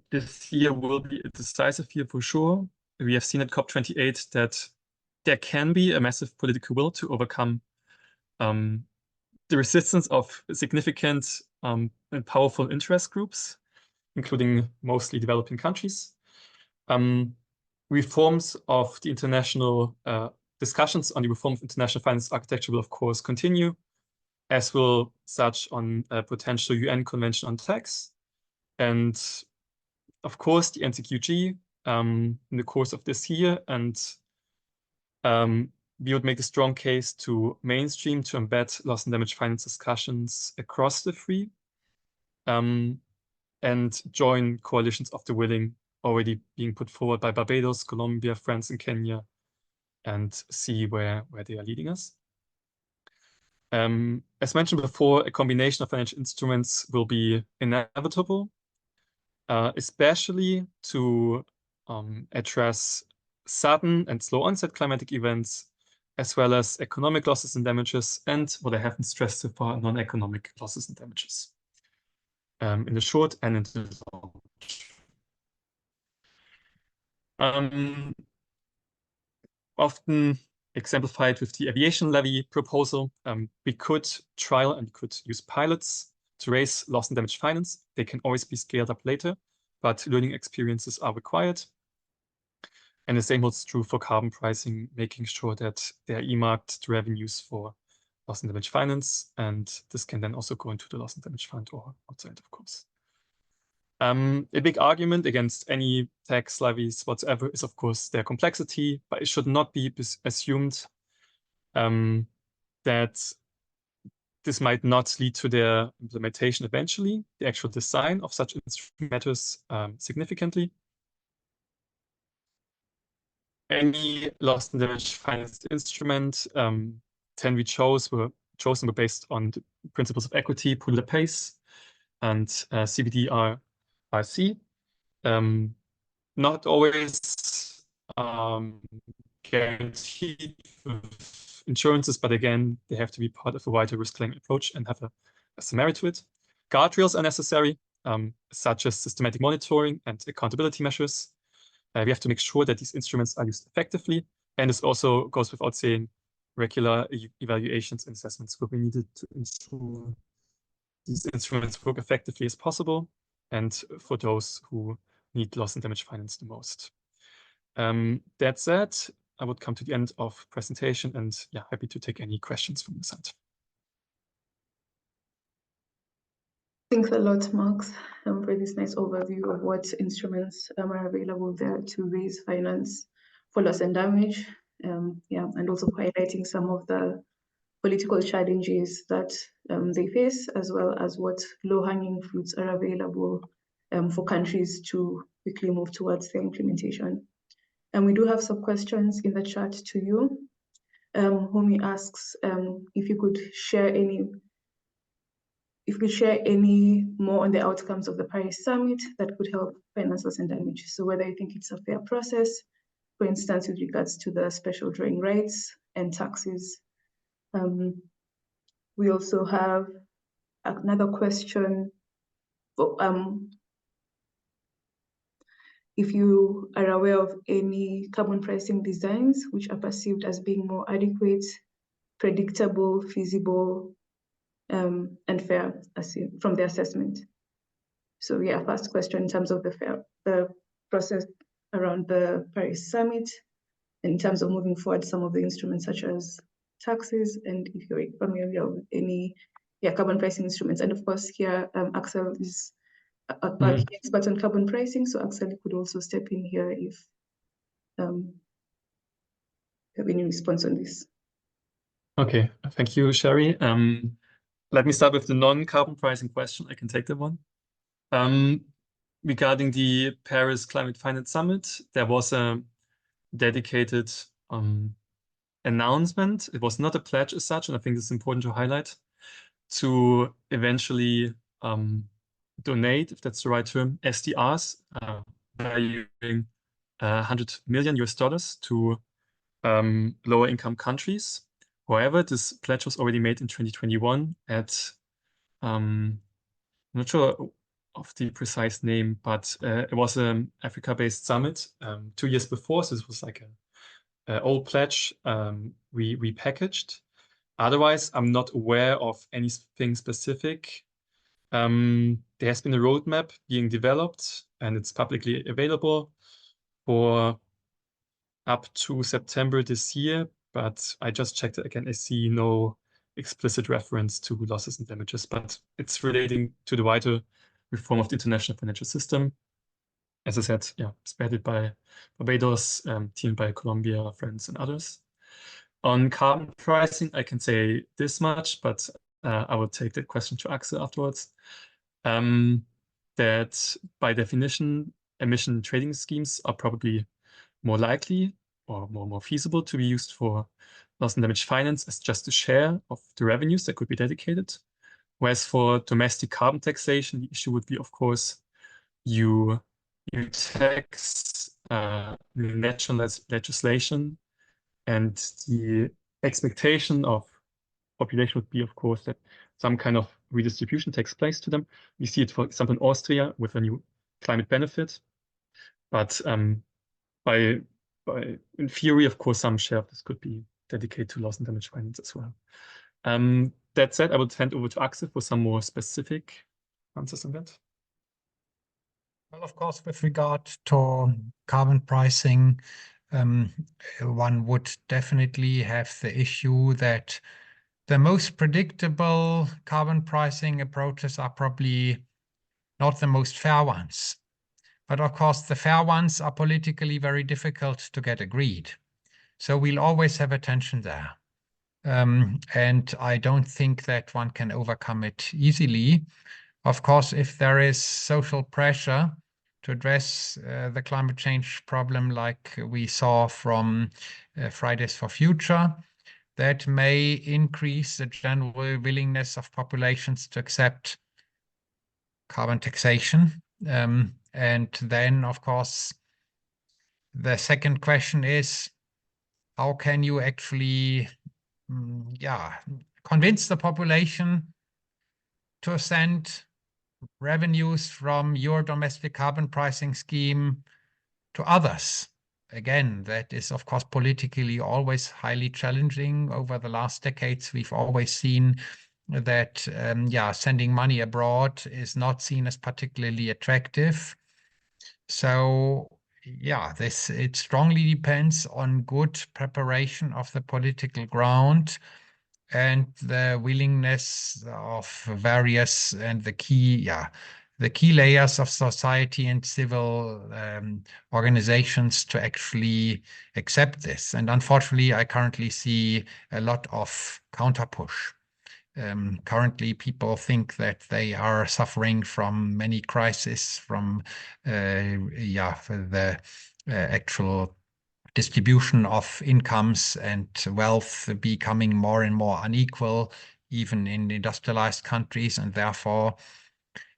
This year will be a decisive year for sure. We have seen at COP28 that there can be a massive political will to overcome the resistance of significant and powerful interest groups, including mostly developing countries. Reforms of the international discussions on the reform of international finance architecture will, of course, continue, as will such on a potential UN Convention on Tax. And of course, the NCQG in the course of this year. And we would make a strong case to mainstream, to embed loss and damage finance discussions across the three, and join coalitions of the willing already being put forward by Barbados, Colombia, France, and Kenya, and see where they are leading us. As mentioned before, a combination of financial instruments will be inevitable, especially to address sudden and slow onset climatic events, as well as economic losses and damages, and what I haven't stressed so far, non-economic losses and damages in the short and in the long. Often exemplified with the aviation levy proposal, we could trial and could use pilots to raise loss and damage finance. They can always be scaled up later, but learning experiences are required. And the same holds true for carbon pricing, making sure that they are earmarked to revenues for loss and damage finance. And this can then also go into the loss and damage fund or outside, of course. A big argument against any tax levies whatsoever is, of course, their complexity, but it should not be assumed that this might not lead to their implementation eventually. The actual design of such instruments matters significantly. Any loss and damage finance instrument 10 we were chosen based on the principles of equity, pool the pace, and CBDRC. Not always guaranteed with insurances, but again, they have to be part of a wider risk claim approach and have a merit to it. Guardrails are necessary, such as systematic monitoring and accountability measures. We have to make sure that these instruments are used effectively. And this also goes without saying, regular evaluations and assessments will be needed to ensure these instruments work effectively as possible, and for those who need loss and damage finance the most. That said, I would come to the end of presentation, and yeah, happy to take any questions from the side. Thanks a lot, Max, for this nice overview of what instruments are available there to raise finance for loss and damage. And also highlighting some of the political challenges that they face, as well as what low-hanging fruits are available for countries to quickly move towards their implementation. And we do have some questions in the chat to you. Homi asks if you could share any more on the outcomes of the Paris Summit that could help finance loss and damage. So whether you think it's a fair process, for instance, with regards to the special drawing rights and taxes. We also have another question. If you are aware of any carbon pricing designs which are perceived as being more adequate, predictable, feasible, and fair from the assessment. So yeah, first question in terms of the process around the Paris Summit, in terms of moving forward some of the instruments such as taxes, and if you're familiar with any carbon pricing instruments. And of course here, Axel is a key expert on carbon pricing, so Axel could also step in here if you have any response on this. Okay, thank you, Sherri. Let me start with the non-carbon pricing question. I can take that one. Regarding the Paris Climate Finance Summit, there was a dedicated announcement. It was not a pledge as such, and I think it's important to highlight, to eventually donate, if that's the right term, SDRs, valuing $100 million to lower income countries. However, this pledge was already made in 2021 at, I'm not sure of the precise name, but it was an Africa-based summit 2 years before. So this was like an old pledge repackaged. Otherwise, I'm not aware of anything specific. There has been a roadmap being developed, and it's publicly available for up to September this year. But I just checked it again. I see no explicit reference to losses and damages, but it's relating to the wider reform of the international financial system. As I said, yeah, spearheaded by Barbados, teamed by Colombia, France, and others. On carbon pricing, I can say this much, but I will take that question to Axel afterwards. That by definition, emission trading schemes are probably more likely or more feasible to be used for loss and damage finance as just a share of the revenues that could be dedicated. Whereas for domestic carbon taxation, the issue would be, of course, you tax national legislation, and the expectation of population would be, of course, that some kind of redistribution takes place to them. We see it, for example, in Austria with a new climate benefit. But in theory, of course, some share of this could be dedicated to loss and damage finance as well. That said, I will hand over to Axel for some more specific answers on that. Well, of course, with regard to carbon pricing, one would definitely have the issue that the most predictable carbon pricing approaches are probably not the most fair ones. But of course, the fair ones are politically very difficult to get agreed. So we'll always have a tension there. And I don't think that one can overcome it easily. Of course, if there is social pressure to address the climate change problem like we saw from Fridays for Future, that may increase the general willingness of populations to accept carbon taxation. And then, of course, the second question is, how can you actually convince the population to send revenues from your domestic carbon pricing scheme to others? Again, that is, of course, politically always highly challenging. Over the last decades, we've always seen that sending money abroad is not seen as particularly attractive. So it strongly depends on good preparation of the political ground and the willingness of various and the key layers of society and civil organizations to actually accept this. And unfortunately, I currently see a lot of counter-push. Currently, people think that they are suffering from many crises, from the actual distribution of incomes and wealth becoming more and more unequal, even in industrialized countries, and therefore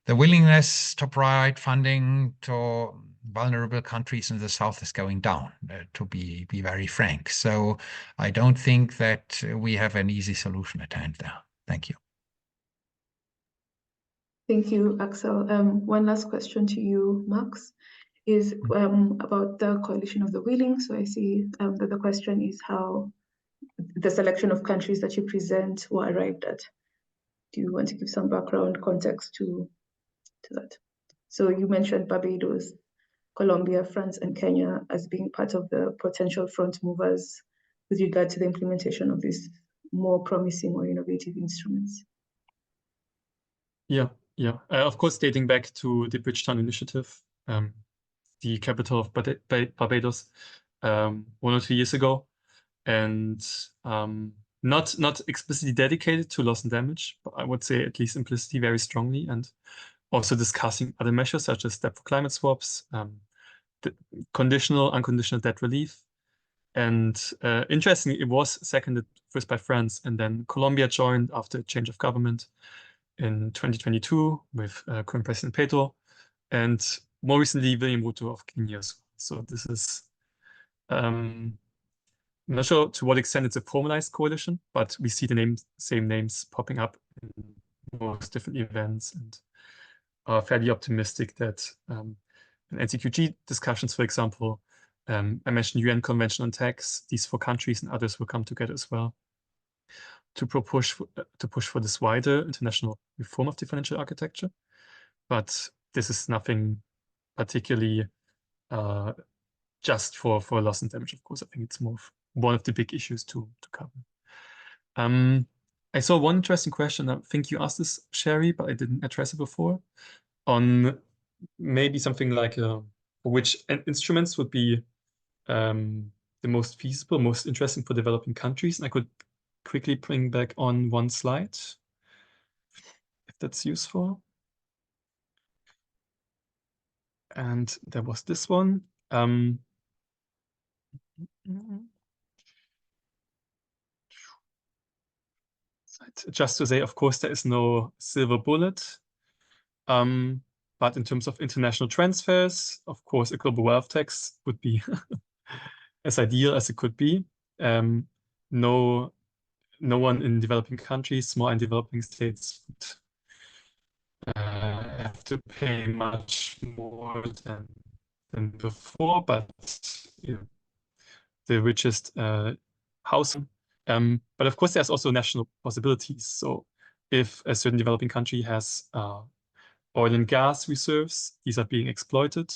the willingness to provide funding to vulnerable countries in the South is going down, to be very frank. So I don't think that we have an easy solution at hand there. Thank you. Thank you, Axel. One last question to you, Max, is about the coalition of the willing. So I see that the question is how the selection of countries that you present were arrived at. Do you want to give some background context to that? So you mentioned Barbados, Colombia, France, and Kenya as being part of the potential front movers with regard to the implementation of these more promising or innovative instruments. Yeah. Of course, dating back to the Bridgetown Initiative, the capital of Barbados, 1 or 2 years ago, and not explicitly dedicated to loss and damage, but I would say at least implicitly very strongly, and also discussing other measures such as debt for climate swaps, conditional, unconditional debt relief. And interestingly, it was seconded first by France, and then Colombia joined after a change of government in 2022 with current President Petro, and more recently William Ruto of Kenya. So this is, I'm not sure to what extent it's a formalized coalition, but we see the same names popping up in most different events, and are fairly optimistic that in NCQG discussions, for example, I mentioned UN Convention on Tax. These 4 countries and others will come together as well to push for this wider international reform of the financial architecture. But this is nothing particularly just for loss and damage, of course. I think it's more of one of the big issues to cover. I saw one interesting question. I think you asked this, Sherri, but I didn't address it before, on maybe something like which instruments would be the most feasible, most interesting for developing countries. And I could quickly bring back on one slide, if that's useful. And there was this one. Just to say, of course, there is no silver bullet. But in terms of international transfers, of course, a global wealth tax would be as ideal as it could be. No one in developing countries, small and developing states, would have to pay much more than before, but the richest housing. But of course, there's also national possibilities. So if a certain developing country has oil and gas reserves, these are being extracted,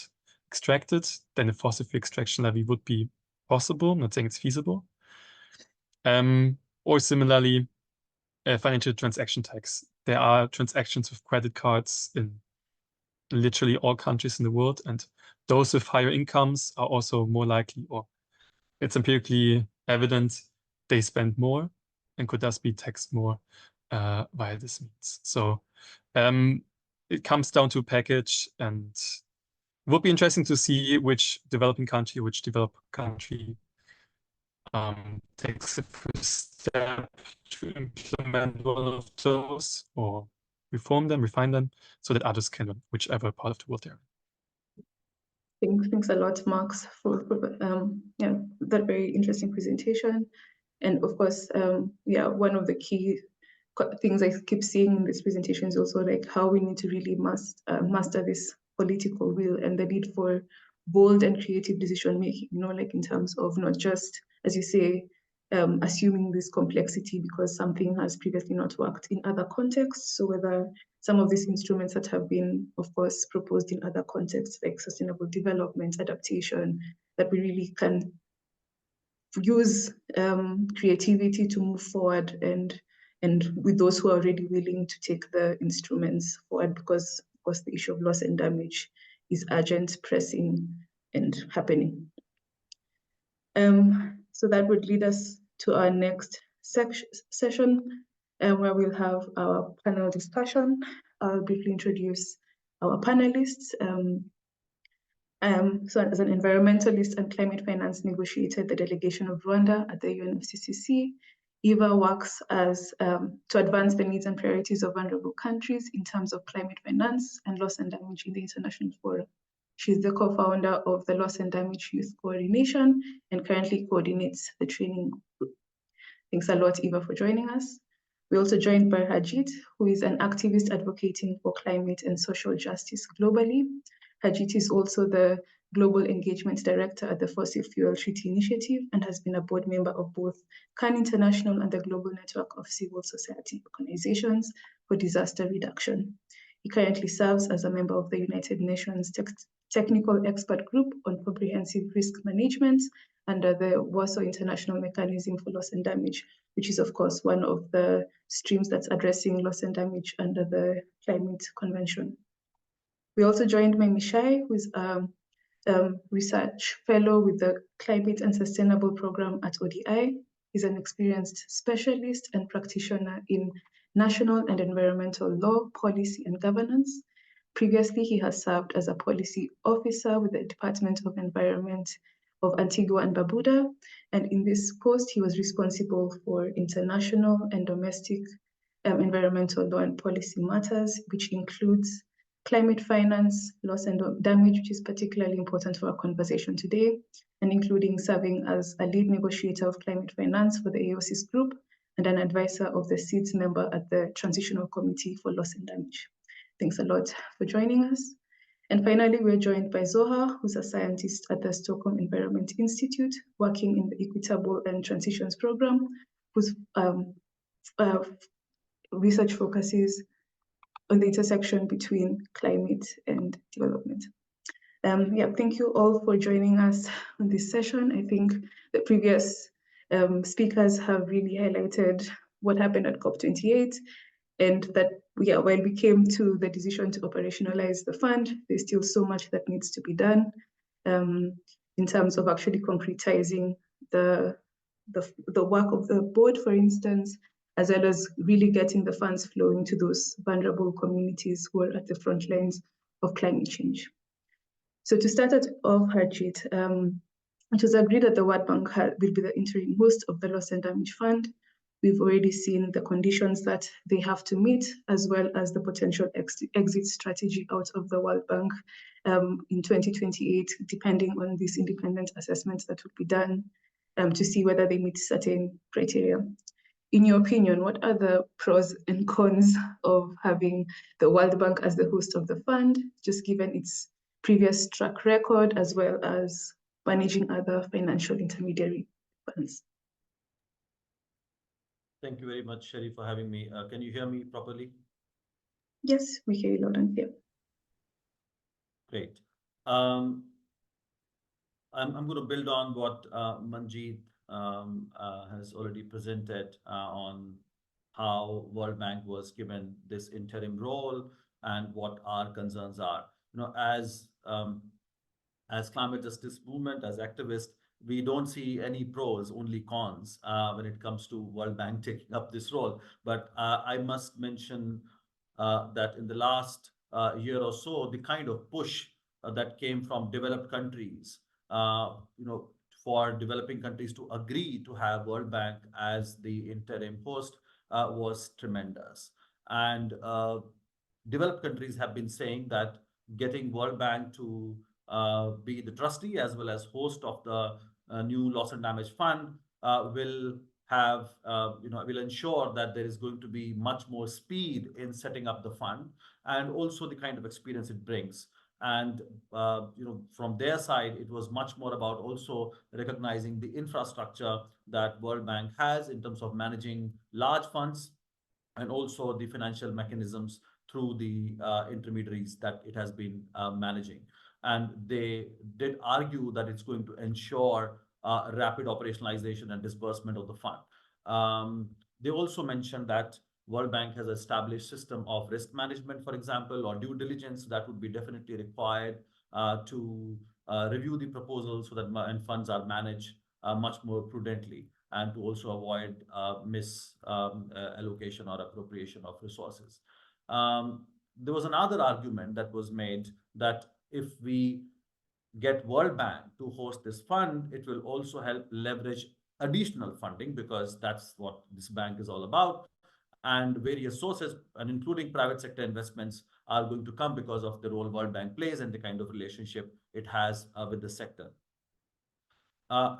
then a fossil fuel extraction levy would be possible. I'm not saying it's feasible. Or similarly, a financial transaction tax. There are transactions with credit cards in literally all countries in the world, and those with higher incomes are also more likely, or it's empirically evident, they spend more and could thus be taxed more via this means. So it comes down to a package, and it would be interesting to see which developing country, which developed country takes the first step to implement one of those, or reform them, refine them, so that others can learn whichever part of the world they're in. Thanks a lot, Max, for that very interesting presentation. And of course, one of the key things I keep seeing in this presentation is also like how we need to really master this political will and the need for bold and creative decision making, like in terms of not just, as you say, assuming this complexity because something has previously not worked in other contexts. So whether some of these instruments that have been, of course, proposed in other contexts like sustainable development, adaptation, that we really can use creativity to move forward and and with those who are already willing to take the instruments forward, because of course the issue of loss and damage is urgent, pressing, and happening. So that would lead us to our next session, where we'll have our panel discussion. I'll briefly introduce our panelists. So as an environmentalist and climate finance negotiator, the delegation of Rwanda at the UNFCCC, Eva works as to advance the needs and priorities of vulnerable countries in terms of climate finance and loss and damage in the international forum. She's the co-founder of the Loss and Damage Youth Coordination and currently coordinates the training group. Thanks a lot, Eva, for joining us. We're also joined by Harjeet, who is an activist advocating for climate and social justice globally. Harjeet is also the Global Engagement Director at the Fossil Fuel Treaty Initiative and has been a board member of both CAN International and the Global Network of Civil Society Organizations for Disaster Reduction. He currently serves as a member of the United Nations Technical Expert Group on Comprehensive Risk Management under the Warsaw International Mechanism for Loss and Damage, which is of course one of the streams that's addressing loss and damage under the Climate Convention. We also joined Memi Shai, who is a research fellow with the Climate and Sustainable Program at ODI. He's an experienced specialist and practitioner in national and environmental law, policy, and governance. Previously, he has served as a policy officer with the Department of Environment of Antigua and Barbuda. And in this post, he was responsible for international and domestic environmental law and policy matters, which includes climate finance, loss and damage, which is particularly important for our conversation today, and including serving as a lead negotiator of climate finance for the AOC's group and an advisor of the SEEDS member at the Transitional Committee for Loss and Damage. Thanks a lot for joining us. And finally, we're joined by Zoha, who's a scientist at the Stockholm Environment Institute, working in the Equitable and Transitions Program, whose research focuses on the intersection between climate and development. Thank you all for joining us on this session. I think the previous speakers have really highlighted what happened at COP28, and that while we came to the decision to operationalize the fund, there's still so much that needs to be done in terms of actually concretizing the work of the board, for instance, as well as really getting the funds flowing to those vulnerable communities who are at the front lines of climate change. So to start it off, Harjeet, it was agreed that the World Bank will be the interim host of the Loss and Damage Fund. We've already seen the conditions that they have to meet, as well as the potential exit strategy out of the World Bank in 2028, depending on these independent assessments that will be done to see whether they meet certain criteria. In your opinion, what are the pros and cons of having the World Bank as the host of the fund, just given its previous track record, as well as managing other financial intermediary funds? Thank you very much, Sherri, for having me. Can you hear me properly? Yes, we hear you loud and clear. Great. I'm going to build on what Manjeet has already presented on how World Bank was given this interim role and what our concerns are. As climate justice movement, as activists, we don't see any pros, only cons when it comes to World Bank taking up this role. But I must mention that in the last year or so, the kind of push that came from developed countries, for developing countries to agree to have World Bank as the interim host was tremendous. And developed countries have been saying that getting World Bank to be the trustee as well as host of the new Loss and Damage Fund will ensure that there is going to be much more speed in setting up the fund, and also the kind of experience it brings. And from their side, it was much more about also recognizing the infrastructure that World Bank has in terms of managing large funds, and also the financial mechanisms through the intermediaries that it has been managing. And they did argue that it's going to ensure rapid operationalization and disbursement of the fund. They also mentioned that World Bank has established system of risk management, for example, or due diligence that would be definitely required to review the proposals so that and funds are managed much more prudently, and to also avoid misallocation or appropriation of resources. There was another argument that was made that if we get World Bank to host this fund, it will also help leverage additional funding, because that's what this bank is all about. And various sources, and including private sector investments, are going to come because of the role World Bank plays and the kind of relationship it has with the sector.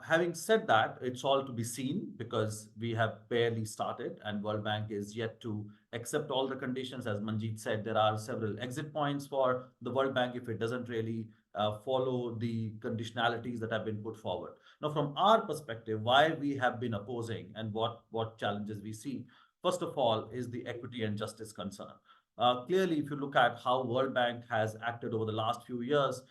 Having said that, it's all to be seen, because we have barely started and World Bank is yet to accept all the conditions. As Manjeet said, there are several exit points for the World Bank if it doesn't really follow the conditionalities that have been put forward. Now, from our perspective, why we have been opposing and what challenges we see, first of all, is the equity and justice concern. Clearly, if you look at how World Bank has acted over the last few years,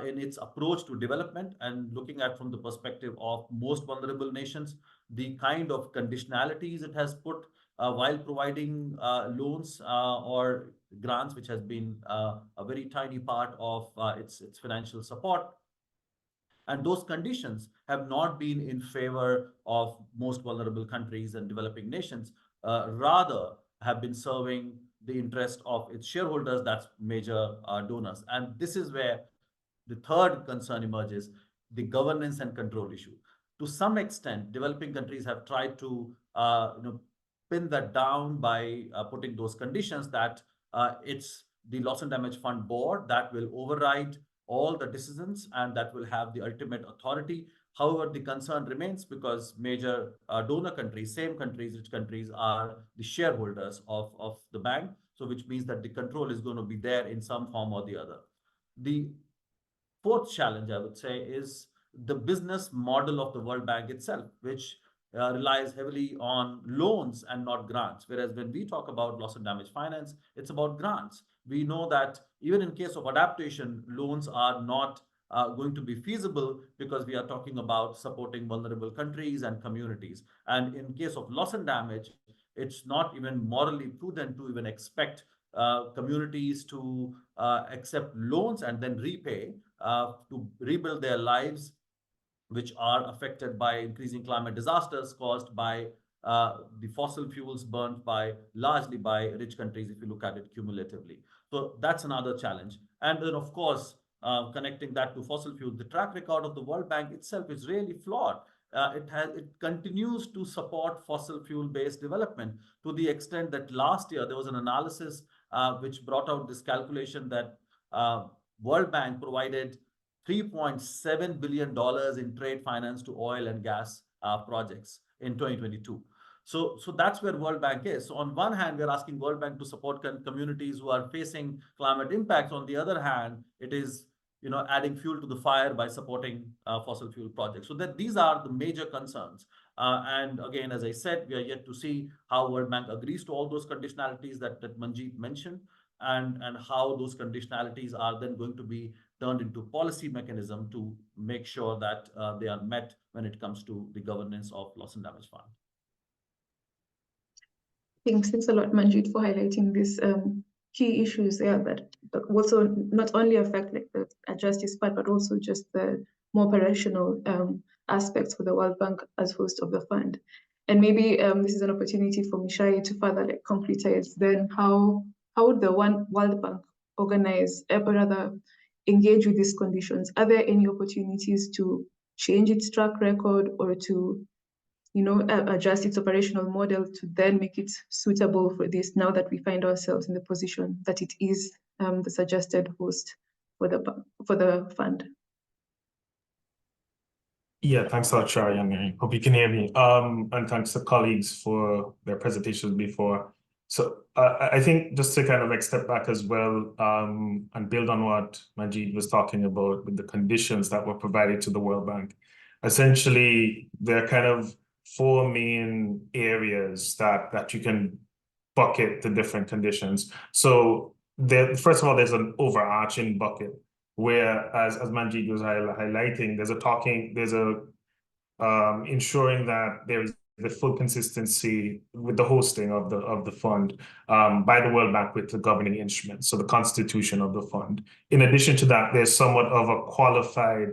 in its approach to development, and looking at from the perspective of most vulnerable nations, the kind of conditionalities it has put while providing loans or grants, which has been a very tiny part of its financial support. And those conditions have not been in favor of most vulnerable countries and developing nations, rather have been serving the interest of its shareholders, that's major donors. And this is where the third concern emerges, the governance and control issue. To some extent, developing countries have tried to pin that down by putting those conditions that it's the Loss and Damage Fund board that will override all the decisions and that will have the ultimate authority. However, the concern remains, because major donor countries, same countries, rich countries, are the shareholders of the bank. So which means that the control is going to be there in some form or the other. The fourth challenge, I would say, is the business model of the World Bank itself, which relies heavily on loans and not grants. Whereas when we talk about loss and damage finance, it's about grants. We know that even in case of adaptation, loans are not going to be feasible, because we are talking about supporting vulnerable countries and communities. And in case of loss and damage, it's not even morally prudent to even expect communities to accept loans and then repay to rebuild their lives, which are affected by increasing climate disasters caused by the fossil fuels burnt largely by rich countries, if you look at it cumulatively. So that's another challenge. And then, of course, connecting that to fossil fuels, the track record of the World Bank itself is really flawed. It continues to support fossil fuel-based development, to the extent that last year there was an analysis which brought out this calculation that World Bank provided $3.7 billion in trade finance to oil and gas projects in 2022. So that's where World Bank is. So on one hand, we're asking World Bank to support communities who are facing climate impacts. On the other hand, it is adding fuel to the fire by supporting fossil fuel projects. So these are the major concerns. And again, as I said, we are yet to see how World Bank agrees to all those conditionalities that Manjeet mentioned, and how those conditionalities are then going to be turned into policy mechanism to make sure that they are met when it comes to the governance of Loss and Damage Fund. Thanks a lot, Manjeet, for highlighting these key issues there that also not only affect like the justice part, but also just the more operational aspects for the World Bank as host of the fund. And maybe this is an opportunity for Mishai to further like concretize then how would the World Bank organize, or rather engage with these conditions? Are there any opportunities to change its track record, or to adjust its operational model to then make it suitable for this, now that we find ourselves in the position that it is the suggested host for the fund? Yeah, thanks a lot, Sherri, and I hope you can hear me. And thanks to colleagues for their presentations before. So I think just to kind of like step back as well, and build on what Manjeet was talking about with the conditions that were provided to the World Bank. Essentially, there are kind of four main areas that you can bucket the different conditions. So first of all, there's an overarching bucket, where, as Manjeet was highlighting, there's ensuring that there is the full consistency with the hosting of the fund by the World Bank with the governing instrument, so the constitution of the fund. In addition to that, there's somewhat of a qualified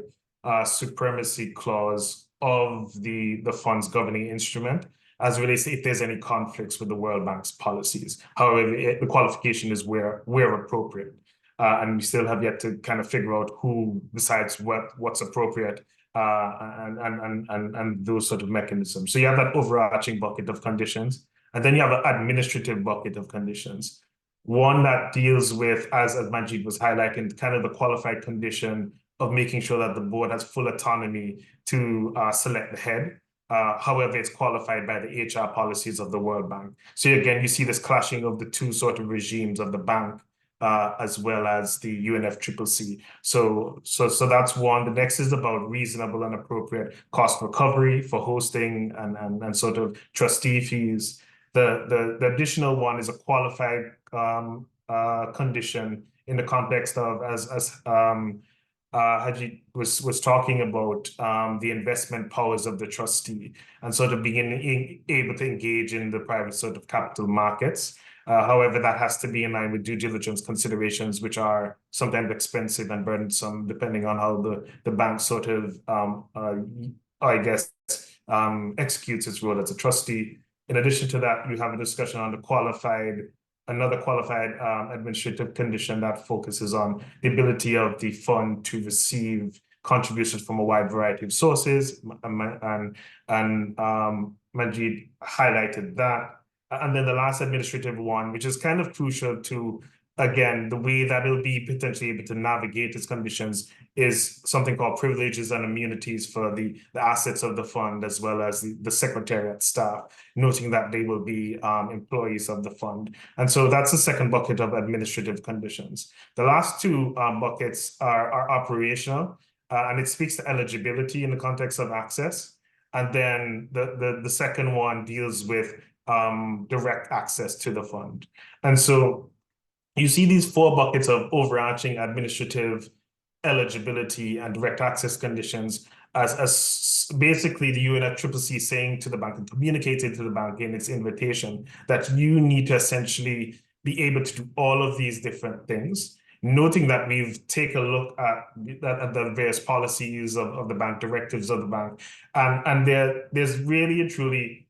supremacy clause of the fund's governing instrument as relates to if there's any conflicts with the World Bank's policies. However, the qualification is where appropriate. And we still have yet to kind of figure out who decides what's appropriate and those sort of mechanisms. So you have that overarching bucket of conditions, and then you have an administrative bucket of conditions. One that deals with, as Manjeet was highlighting, kind of the qualified condition of making sure that the board has full autonomy to select the head. However, it's qualified by the HR policies of the World Bank. So again, you see this clashing of the two sort of regimes of the bank as well as the UNFCCC. So that's one. The next is about reasonable and appropriate cost recovery for hosting and sort of trustee fees. The additional one is a qualified condition in the context of, as Harjeet was talking about, the investment powers of the trustee and sort of being able to engage in the private sort of capital markets. However, that has to be in line with due diligence considerations, which are sometimes expensive and burdensome, depending on how the bank sort of, I guess, executes its role as a trustee. In addition to that, you have a discussion on another qualified administrative condition that focuses on the ability of the fund to receive contributions from a wide variety of sources, and Manjeet highlighted that. And then the last administrative one, which is kind of crucial to, again, the way that it'll be potentially able to navigate its conditions, is something called privileges and immunities for the assets of the fund, as well as the secretariat staff, noting that they will be employees of the fund. And so that's the second bucket of administrative conditions. The last two buckets are operational, and it speaks to eligibility in the context of access. And then the second one deals with direct access to the fund. And so you see these four buckets of overarching administrative, eligibility, and direct access conditions as basically the UNFCCC saying to the bank and communicating to the bank in its invitation that you need to essentially be able to do all of these different things, noting that we've taken a look at the various policies of the bank, directives of the bank, and there's really and truly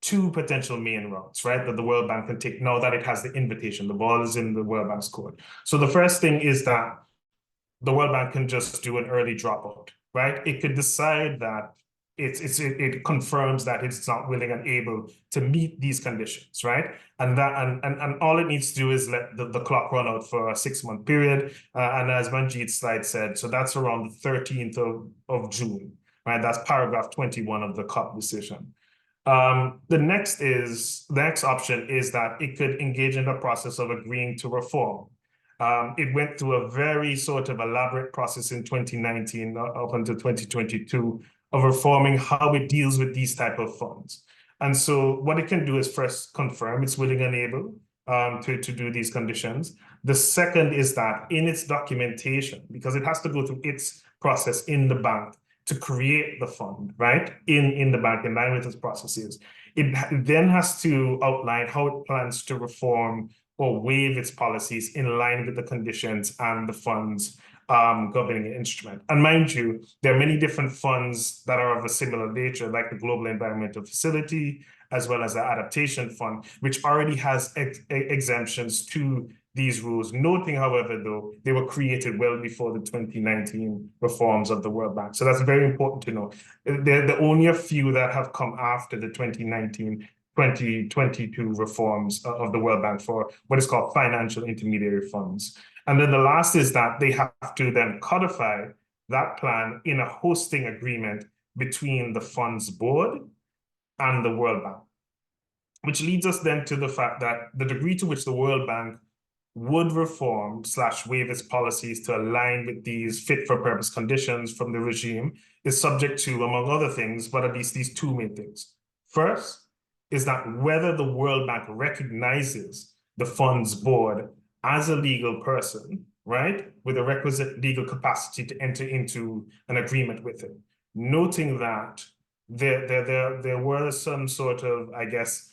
two potential main routes, right, that the World Bank can take now that it has the invitation. The ball is in the World Bank's court. So the first thing is that the World Bank can just do an early dropout, right? It could decide that it confirms that it's not willing and able to meet these conditions, right? And all it needs to do is let the clock run out for a 6-month period. And as Manjeet's slide said, so that's around the 13th of June, right? That's paragraph 21 of the COP decision. The next option is that it could engage in the process of agreeing to reform. It went through a very sort of elaborate process in 2019 up until 2022 of reforming how it deals with these type of funds. And so what it can do is first confirm it's willing and able to do these conditions. The second is that in its documentation, because it has to go through its process in the bank to create the fund, right, in the bank, in line with its processes, it then has to outline how it plans to reform or waive its policies in line with the conditions and the fund's governing instrument. And mind you, there are many different funds that are of a similar nature, like the Global Environmental Facility, as well as the Adaptation Fund, which already has exemptions to these rules, noting, however, though, they were created well before the 2019 reforms of the World Bank. So that's very important to know. There are only a few that have come after the 2022 reforms of the World Bank for what is called financial intermediary funds. And then the last is that they have to then codify that plan in a hosting agreement between the fund's board and the World Bank, which leads us then to the fact that the degree to which the World Bank would reform / waive its policies to align with these fit-for-purpose conditions from the regime is subject to, among other things, but at least these two main things. First is that whether the World Bank recognizes the fund's board as a legal person, right, with a requisite legal capacity to enter into an agreement with it, noting that there were some sort of, I guess,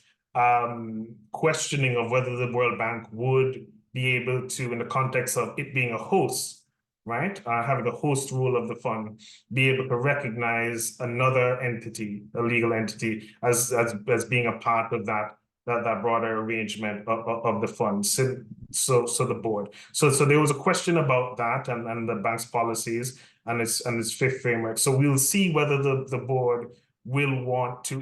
questioning of whether the World Bank would be able to, in the context of it being a host, right, having the host role of the fund, be able to recognize another entity, a legal entity, as being a part of that broader arrangement of the fund. So the board. So there was a question about that and the bank's policies and its fifth framework. So we'll see whether the board will want to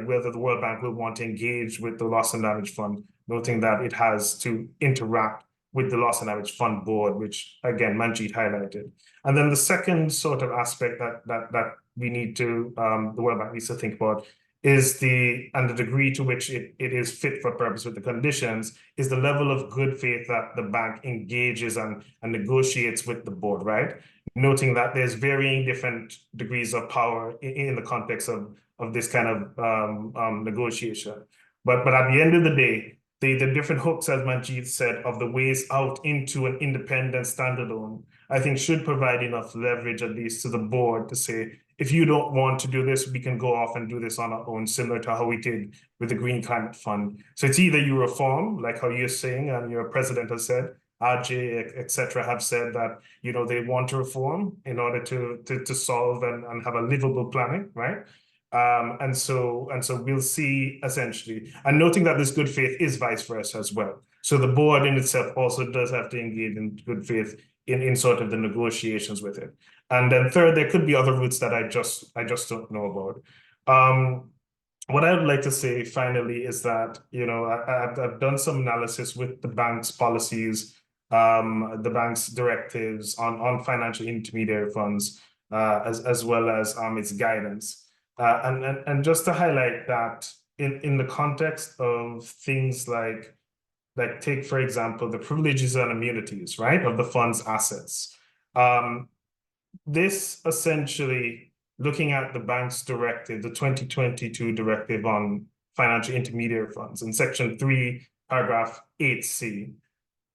whether the World Bank will want to engage with the Loss and Damage Fund, noting that it has to interact with the Loss and Damage Fund board, which again Manjeet highlighted. And then the second sort of aspect that we need to the World Bank needs to think about is the degree to which it is fit for purpose with the conditions, is the level of good faith that the bank engages and negotiates with the board, right? Noting that there's varying different degrees of power in the context of this kind of negotiation. But at the end of the day, the different hooks, as Manjeet said, of the ways out into an independent standalone, I think should provide enough leverage, at least to the board, to say, if you don't want to do this, we can go off and do this on our own, similar to how we did with the Green Climate Fund. So it's either you reform, like how you're saying, and your president has said, RJ, etc., have said that, you know, they want to reform in order to solve and have a livable planning, right? And so we'll see, essentially, and noting that this good faith is vice versa as well. So the board in itself also does have to engage in good faith in sort of the negotiations with it. And then third, there could be other routes that I just don't know about. What I would like to say finally is that, you know, I've done some analysis with the bank's policies, the bank's directives on financial intermediary funds, as well as its guidance. And just to highlight that in the context of things like take, for example, the privileges and immunities, right, of the fund's assets. This essentially, looking at the bank's directive, the 2022 directive on financial intermediary funds, in section 3, paragraph 8C,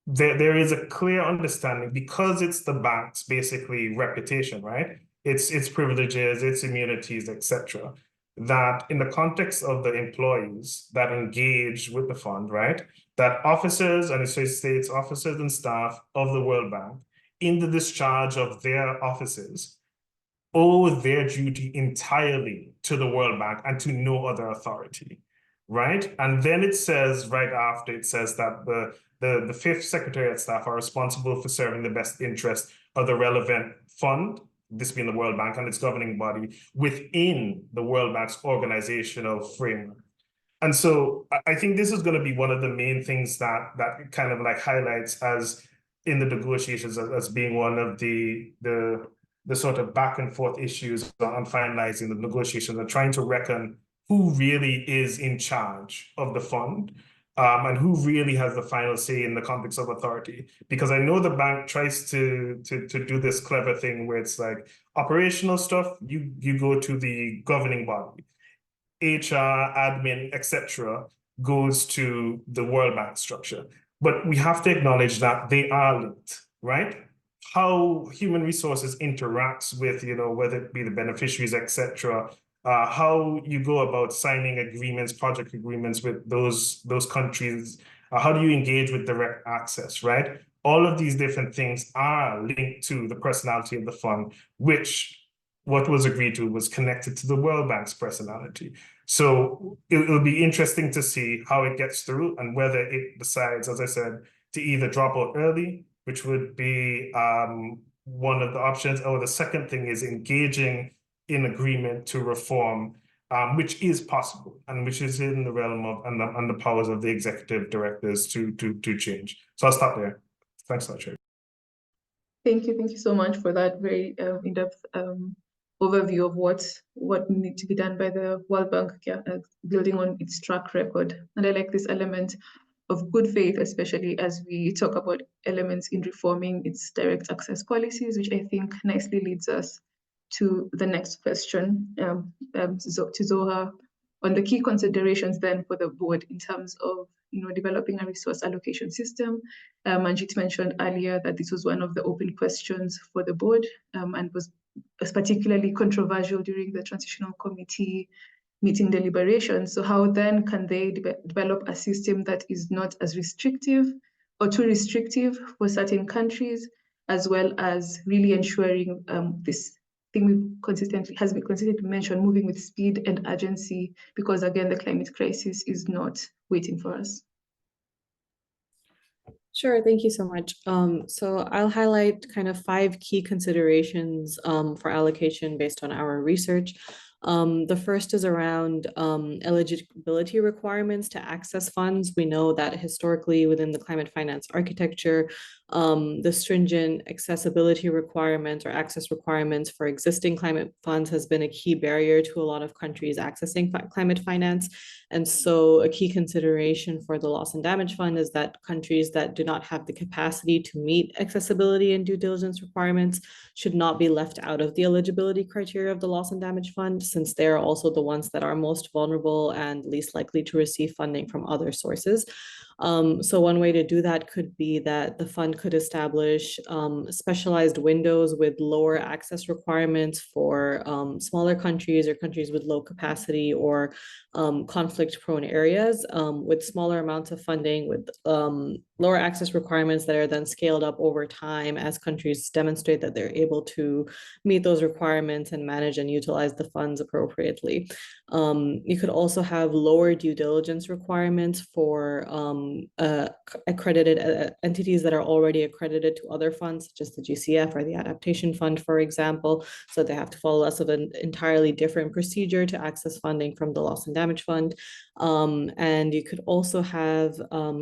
there is a clear understanding, because it's the bank's basically reputation, right? Its privileges, its immunities, etc., that in the context of the employees that engage with the fund, right, that officers and associates, officers and staff of the World Bank, in the discharge of their offices, owe their duty entirely to the World Bank and to no other authority, right? And then it says, right after, it says that the fifth Secretariat staff are responsible for serving the best interest of the relevant fund, this being the World Bank and its governing body, within the World Bank's organizational framework. And so I think this is going to be one of the main things that kind of like highlights as in the negotiations as being one of the sort of back and forth issues on finalizing the negotiations and trying to reckon who really is in charge of the fund, and who really has the final say in the context of authority. Because I know the bank tries to do this clever thing where it's like operational stuff, you go to the governing body, HR, admin, etc., goes to the World Bank structure. But we have to acknowledge that they are linked, right? How human resources interacts with, you know, whether it be the beneficiaries, etc., how you go about signing agreements, project agreements with those countries, how do you engage with direct access, right? All of these different things are linked to the personality of the fund, which what was agreed to was connected to the World Bank's personality. So it'll be interesting to see how it gets through and whether it decides, as I said, to either drop out early, which would be one of the options, or the second thing is engaging in agreement to reform, which is possible and which is in the realm of and the powers of the executive directors to change. So I'll stop there. Thanks a lot, Sherri. Thank you so much for that very in-depth overview of what needs to be done by the World Bank, building on its track record. And I like this element of good faith, especially as we talk about elements in reforming its direct access policies, which I think nicely leads us to the next question, to Zoha, on the key considerations then for the board in terms of, you know, developing a resource allocation system. Manjeet mentioned earlier that this was one of the open questions for the board, and was was particularly controversial during the Transitional Committee meeting deliberations. So how then can they develop a system that is not as restrictive or too restrictive for certain countries, as well as really ensuring this thing has been consistently mentioned, moving with speed and urgency, because again, the climate crisis is not waiting for us. Sure, thank you so much. So I'll highlight kind of 5 key considerations for allocation based on our research. The first is around eligibility requirements to access funds. We know that historically within the climate finance architecture, the stringent accessibility requirements or access requirements for existing climate funds has been a key barrier to a lot of countries accessing climate finance. And so a key consideration for the loss and damage fund is that countries that do not have the capacity to meet accessibility and due diligence requirements should not be left out of the eligibility criteria of the loss and damage fund, since they're also the ones that are most vulnerable and least likely to receive funding from other sources. So one way to do that could be that the fund could establish specialized windows with lower access requirements for smaller countries or countries with low capacity or conflict-prone areas, with smaller amounts of funding, with lower access requirements that are then scaled up over time as countries demonstrate that they're able to meet those requirements and manage and utilize the funds appropriately. You could also have lower due diligence requirements for accredited entities that are already accredited to other funds, such as the GCF or the Adaptation Fund, for example. So they have to follow less of an entirely different procedure to access funding from the Loss and Damage Fund. And you could also have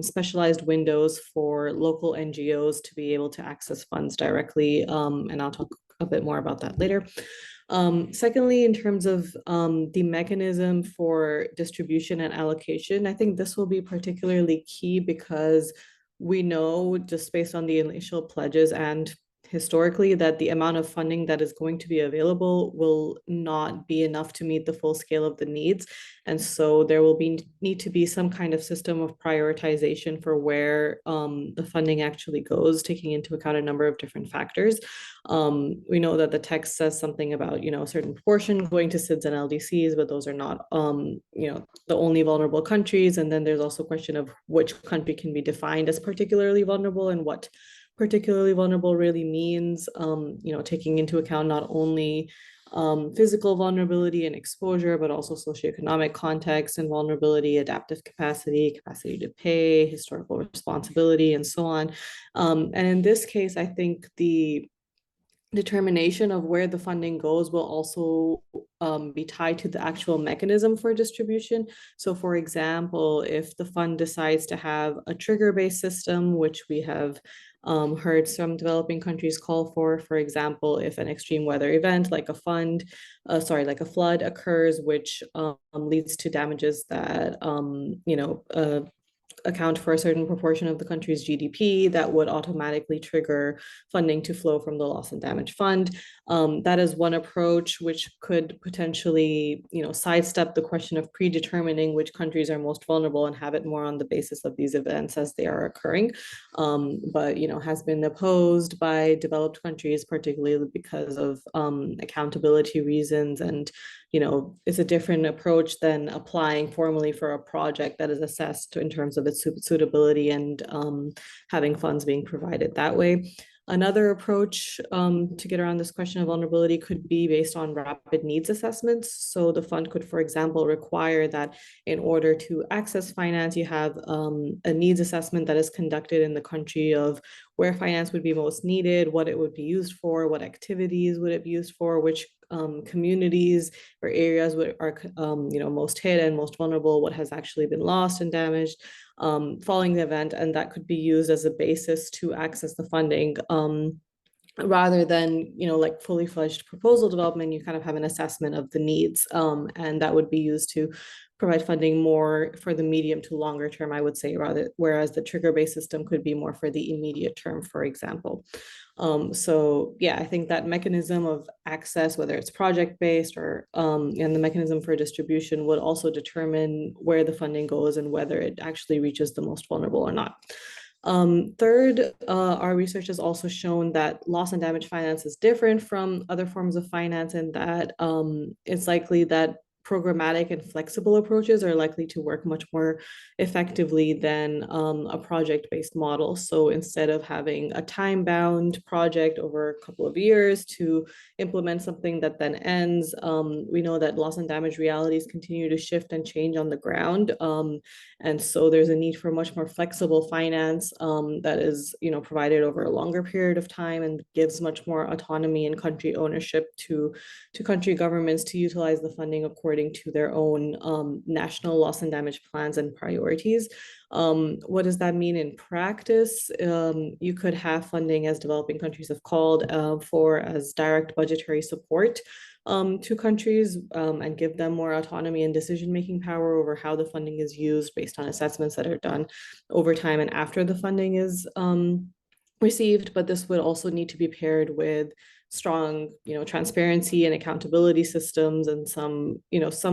specialized windows for local NGOs to be able to access funds directly. And I'll talk a bit more about that later. Secondly, in terms of the mechanism for distribution and allocation, I think this will be particularly key because we know, just based on the initial pledges and historically, that the amount of funding that is going to be available will not be enough to meet the full scale of the needs. And so there will need to be some kind of system of prioritization for where the funding actually goes, taking into account a number of different factors. We know that the text says something about, a certain proportion going to SIDS and LDCs, but those are not, the only vulnerable countries. And then there's also a question of which country can be defined as particularly vulnerable and what particularly vulnerable really means, taking into account not only physical vulnerability and exposure, but also socioeconomic context and vulnerability, adaptive capacity, capacity to pay, historical responsibility, and so on. And in this case, I think the determination of where the funding goes will also be tied to the actual mechanism for distribution. So for example, if the fund decides to have a trigger-based system, which we have heard some developing countries call for example, if an extreme weather event like a flood occurs, which leads to damages that account for a certain proportion of the country's GDP, that would automatically trigger funding to flow from the Loss and Damage Fund. That is one approach which could potentially, sidestep the question of predetermining which countries are most vulnerable and have it more on the basis of these events as they are occurring. But, has been opposed by developed countries, particularly because of accountability reasons. And, it's a different approach than applying formally for a project that is assessed in terms of its suitability and having funds being provided that way. Another approach to get around this question of vulnerability could be based on rapid needs assessments. So the fund could, for example, require that in order to access finance, you have a needs assessment that is conducted in the country of where finance would be most needed, what it would be used for, what activities would it be used for, which communities or areas are most hit and most vulnerable, what has actually been lost and damaged following the event, and that could be used as a basis to access the funding. Rather than, like fully fledged proposal development, you kind of have an assessment of the needs, and that would be used to provide funding more for the medium to longer term, I would say, whereas the trigger-based system could be more for the immediate term, for example. So yeah, I think that mechanism of access, whether it's project-based or and the mechanism for distribution would also determine where the funding goes and whether it actually reaches the most vulnerable or not. Third, our research has also shown that loss and damage finance is different from other forms of finance, and that it's likely that programmatic and flexible approaches are likely to work much more effectively than a project-based model. So instead of having a time-bound project over a couple of years to implement something that then ends, we know that loss and damage realities continue to shift and change on the ground. And so there's a need for much more flexible finance that is, provided over a longer period of time and gives much more autonomy and country ownership to country governments to utilize the funding according to their own national loss and damage plans and priorities. What does that mean in practice? You could have funding, as developing countries have called for, as direct budgetary support to countries and give them more autonomy and decision-making power over how the funding is used based on assessments that are done over time and after the funding is received. But this would also need to be paired with strong, transparency and accountability systems and some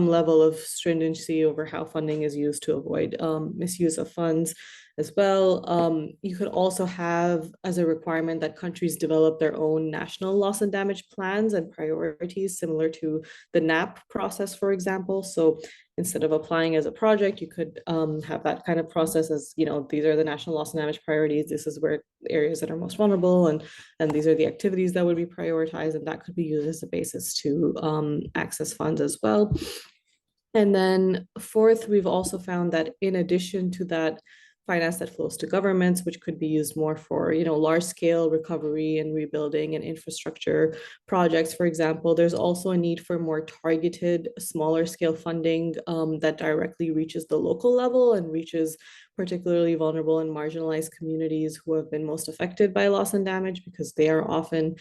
level of stringency over how funding is used to avoid misuse of funds as well. You could also have as a requirement that countries develop their own national loss and damage plans and priorities, similar to the NAP process, for example. So instead of applying as a project, you could have that kind of process as, these are the national loss and damage priorities. This is where areas that are most vulnerable, and these are the activities that would be prioritized, and that could be used as a basis to access funds as well. And then fourth, we've also found that in addition to that finance that flows to governments, which could be used more for, large scale recovery and rebuilding and infrastructure projects, for example, there's also a need for more targeted, smaller scale funding that directly reaches the local level and reaches particularly vulnerable and marginalized communities who have been most affected by loss and damage, because they are often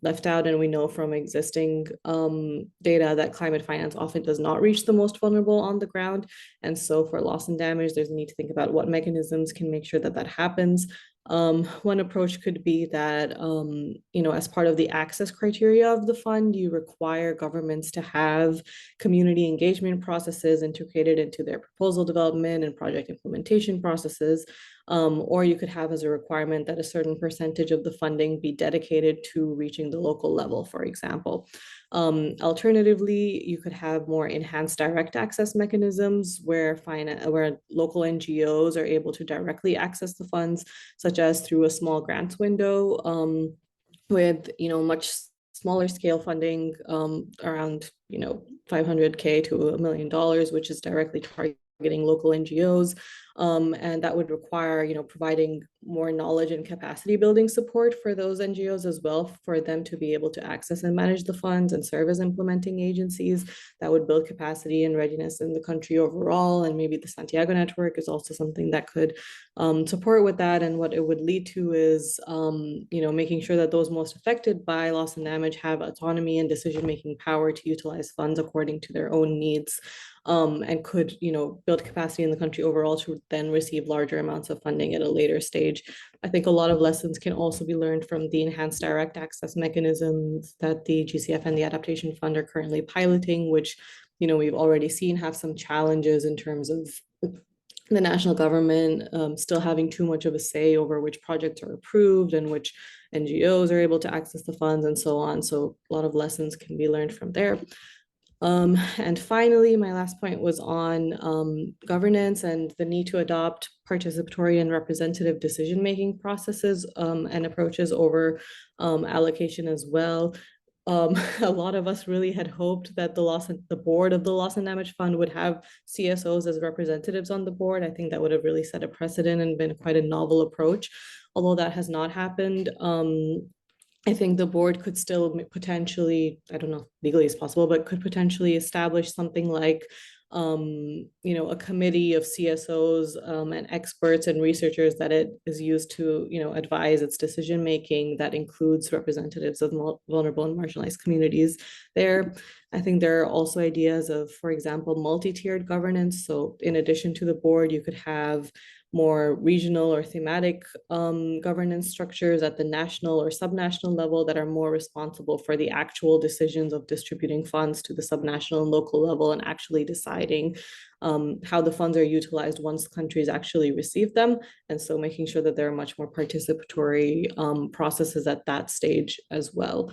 left out. And we know from existing data that climate finance often does not reach the most vulnerable on the ground. And so for loss and damage, there's a need to think about what mechanisms can make sure that that happens. One approach could be that, as part of the access criteria of the fund, you require governments to have community engagement processes integrated into their proposal development and project implementation processes. Or you could have as a requirement that a certain percentage of the funding be dedicated to reaching the local level, for example. Alternatively, you could have more enhanced direct access mechanisms where local NGOs are able to directly access the funds, such as through a small grants window with much smaller scale funding around $500K to $1 million, which is directly targeting local NGOs. And that would require, providing more knowledge and capacity building support for those NGOs as well, for them to be able to access and manage the funds and serve as implementing agencies. That would build capacity and readiness in the country overall. And maybe the Santiago network is also something that could support with that. And what it would lead to is, making sure that those most affected by loss and damage have autonomy and decision-making power to utilize funds according to their own needs. And could, build capacity in the country overall to then receive larger amounts of funding at a later stage. I think a lot of lessons can also be learned from the enhanced direct access mechanisms that the GCF and the Adaptation Fund are currently piloting, which, we've already seen have some challenges in terms of the national government still having too much of a say over which projects are approved and which NGOs are able to access the funds and so on. So a lot of lessons can be learned from there. And finally, my last point was on governance and the need to adopt participatory and representative decision-making processes and approaches over allocation as well. A lot of us really had hoped that the board of the Loss and Damage Fund would have CSOs as representatives on the board. I think that would have really set a precedent and been quite a novel approach. Although that has not happened, I think the board could still potentially, I don't know, legally is possible, but could potentially establish something like, a committee of CSOs and experts and researchers that it is used to, advise its decision-making that includes representatives of vulnerable and marginalized communities there. I think there are also ideas of, for example, multi-tiered governance. So in addition to the board, you could have more regional or thematic governance structures at the national or subnational level that are more responsible for the actual decisions of distributing funds to the subnational and local level and actually deciding how the funds are utilized once countries actually receive them. And so making sure that there are much more participatory processes at that stage as well.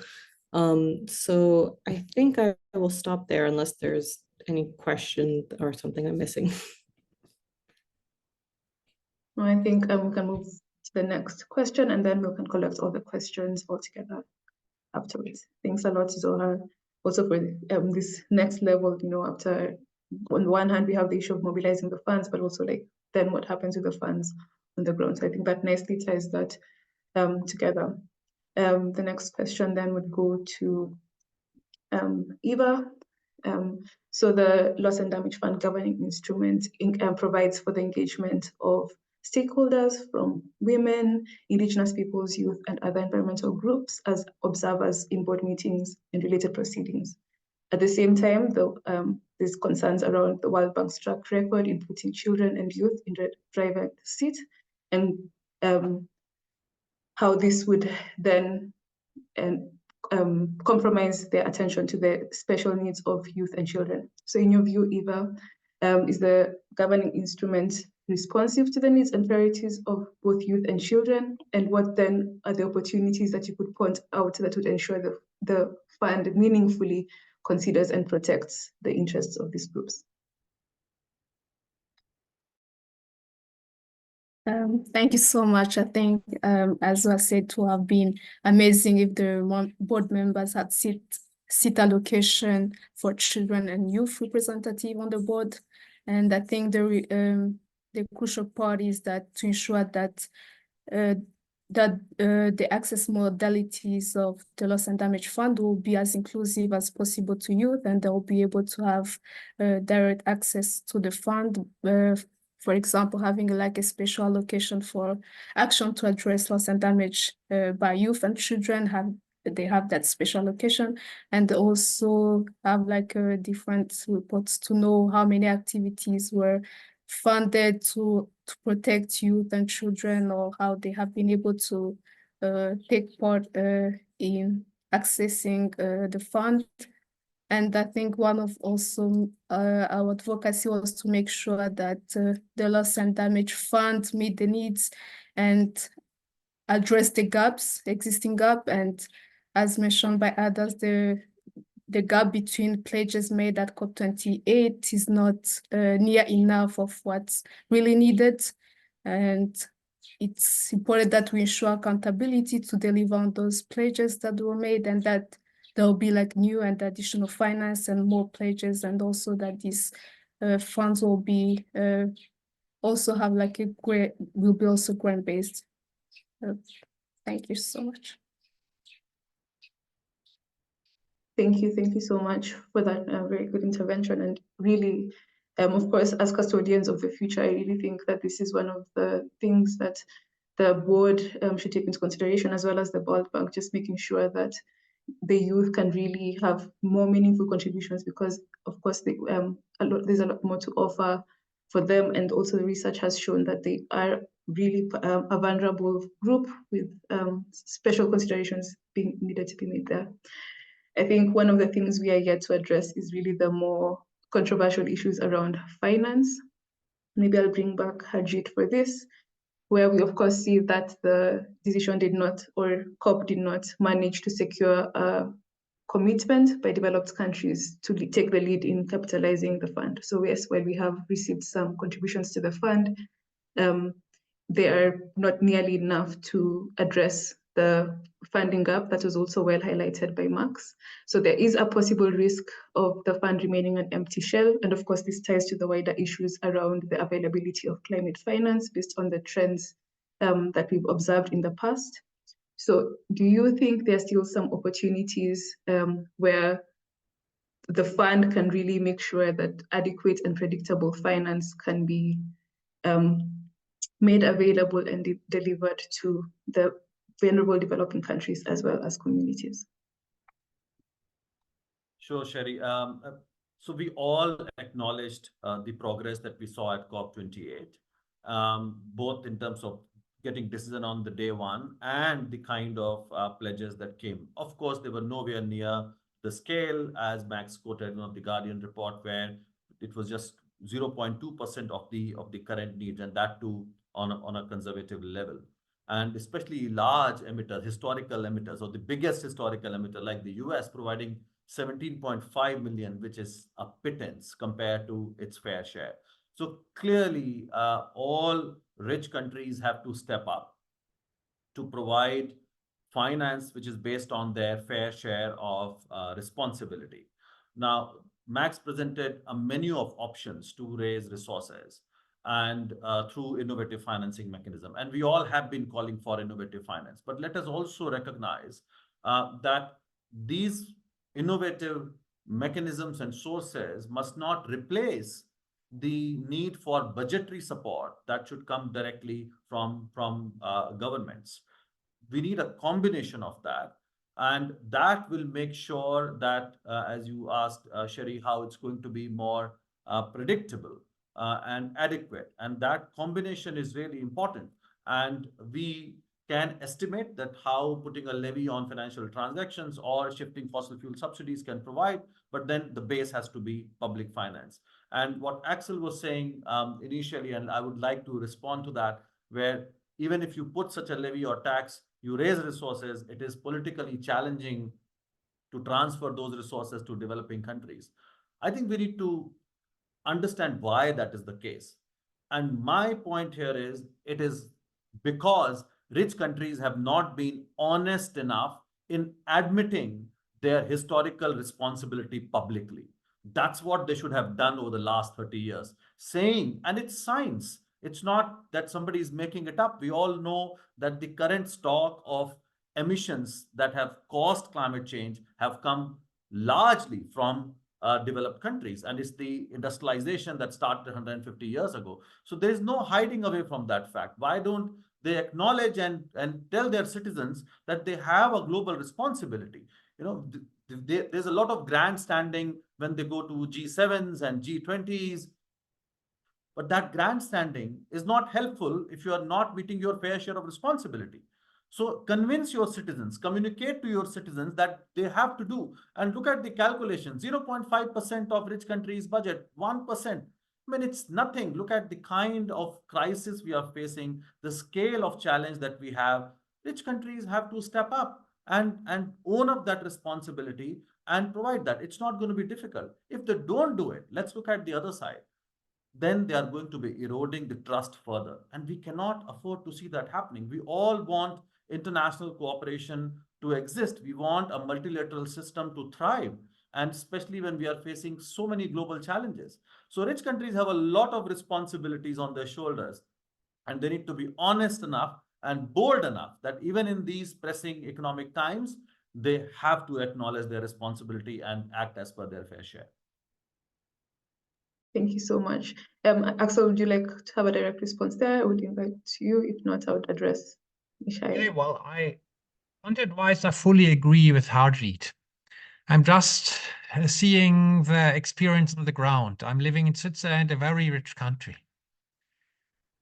So I think I will stop there unless there's any question or something I'm missing. I think we can move to the next question, and then we can collect all the questions all together afterwards. Thanks a lot, Zohar, also for this next level, after on one hand, we have the issue of mobilizing the funds, but also like then what happens with the funds on the ground. So I think that nicely ties that together. The next question then would go to Eva. So the Loss and Damage Fund governing instrument provides for the engagement of stakeholders from women, indigenous peoples, youth, and other environmental groups as observers in board meetings and related proceedings. At the same time, there's concerns around the World Bank's track record in putting children and youth in the driver's seat, and how this would then compromise their attention to the special needs of youth and children. So in your view, Eva, is the governing instrument responsive to the needs and priorities of both youth and children? And what then are the opportunities that you could point out that would ensure the fund meaningfully considers and protects the interests of these groups? Thank you so much. I think, as was said, to have been amazing if the board members had seat allocation for children and youth representative on the board. And I think the crucial part is that to ensure that the access modalities of the Loss and Damage Fund will be as inclusive as possible to youth, and they'll be able to have direct access to the fund. For example, having like a special allocation for action to address loss and damage by youth and children, they have that special allocation, and also have like different reports to know how many activities were funded to protect youth and children, or how they have been able to take part in accessing the fund. And I think one of also our advocacy was to make sure that the Loss and Damage Fund meet the needs and address the existing gap. And as mentioned by others, the gap between pledges made at COP28 is not near enough of what's really needed. And it's important that we ensure accountability to deliver on those pledges that were made, and that there will be like new and additional finance and more pledges, and also that these funds will be also have like will be also grant-based. Thank you so much. Thank you so much for that very good intervention. And really, of course, as custodians of the future, I really think that this is one of the things that the board should take into consideration, as well as the World Bank, just making sure that the youth can really have more meaningful contributions, because of course there's a lot more to offer for them. And also the research has shown that they are really a vulnerable group with special considerations being needed to be made there. I think one of the things we are yet to address is really the more controversial issues around finance. Maybe I'll bring back Harjeet for this, where we of course see that the decision did not, or COP did not manage to secure a commitment by developed countries to take the lead in capitalizing the fund. So yes, while we have received some contributions to the fund, they are not nearly enough to address the funding gap that was also well highlighted by Max. So there is a possible risk of the fund remaining an empty shell. And of course, this ties to the wider issues around the availability of climate finance based on the trends that we've observed in the past. So do you think there are still some opportunities where the fund can really make sure that adequate and predictable finance can be made available and delivered to the vulnerable developing countries as well as communities? Sure, Sherri. So we all acknowledged the progress that we saw at COP28. both in terms of getting decision on the day one and the kind of pledges that came. Of course, they were nowhere near the scale, as Max quoted in the Guardian report, where it was just 0.2% of the current needs, and that too on a conservative level. And especially large emitters, historical emitters, or the biggest historical emitter like the US, providing 17.5 million, which is a pittance compared to its fair share. So clearly, all rich countries have to step up to provide finance which is based on their fair share of responsibility. Now, Max presented a menu of options to raise resources and through innovative financing mechanism. And we all have been calling for innovative finance. But let us also recognize that these innovative mechanisms and sources must not replace the need for budgetary support that should come directly from governments. We need a combination of that. And that will make sure that, as you asked, Sherri, how it's going to be more predictable and adequate. And that combination is really important. And we can estimate that how putting a levy on financial transactions or shifting fossil fuel subsidies can provide, but then the base has to be public finance. And what Axel was saying initially, and I would like to respond to that, where even if you put such a levy or tax, you raise resources, it is politically challenging to transfer those resources to developing countries. I think we need to understand why that is the case. And my point here is, it is because rich countries have not been honest enough in admitting their historical responsibility publicly. That's what they should have done over the last 30 years. Saying, and it's science, it's not that somebody is making it up. We all know that the current stock of emissions that have caused climate change have come largely from developed countries. And it's the industrialization that started 150 years ago. So there is no hiding away from that fact. Why don't they acknowledge and tell their citizens that they have a global responsibility? You know, there's a lot of grandstanding when they go to G7s and G20s. But that grandstanding is not helpful if you are not meeting your fair share of responsibility. So convince your citizens, communicate to your citizens that they have to do. And look at the calculation, 0.5% of rich countries' budget, 1%. I mean, it's nothing. Look at the kind of crisis we are facing, the scale of challenge that we have. Rich countries have to step up and own up that responsibility and provide that. It's not going to be difficult. If they don't do it, let's look at the other side. Then they are going to be eroding the trust further. And we cannot afford to see that happening. We all want international cooperation to exist. We want a multilateral system to thrive, and especially when we are facing so many global challenges. So rich countries have a lot of responsibilities on their shoulders, and they need to be honest enough and bold enough that even in these pressing economic times, they have to acknowledge their responsibility and act as per their fair share. Thank you so much. Axel, would you like to have a direct response there? I would invite you. If not, I would address Mishai. Okay, well, content-wise, I fully agree with Harjeet. I'm just seeing the experience on the ground. I'm living in Switzerland, a very rich country.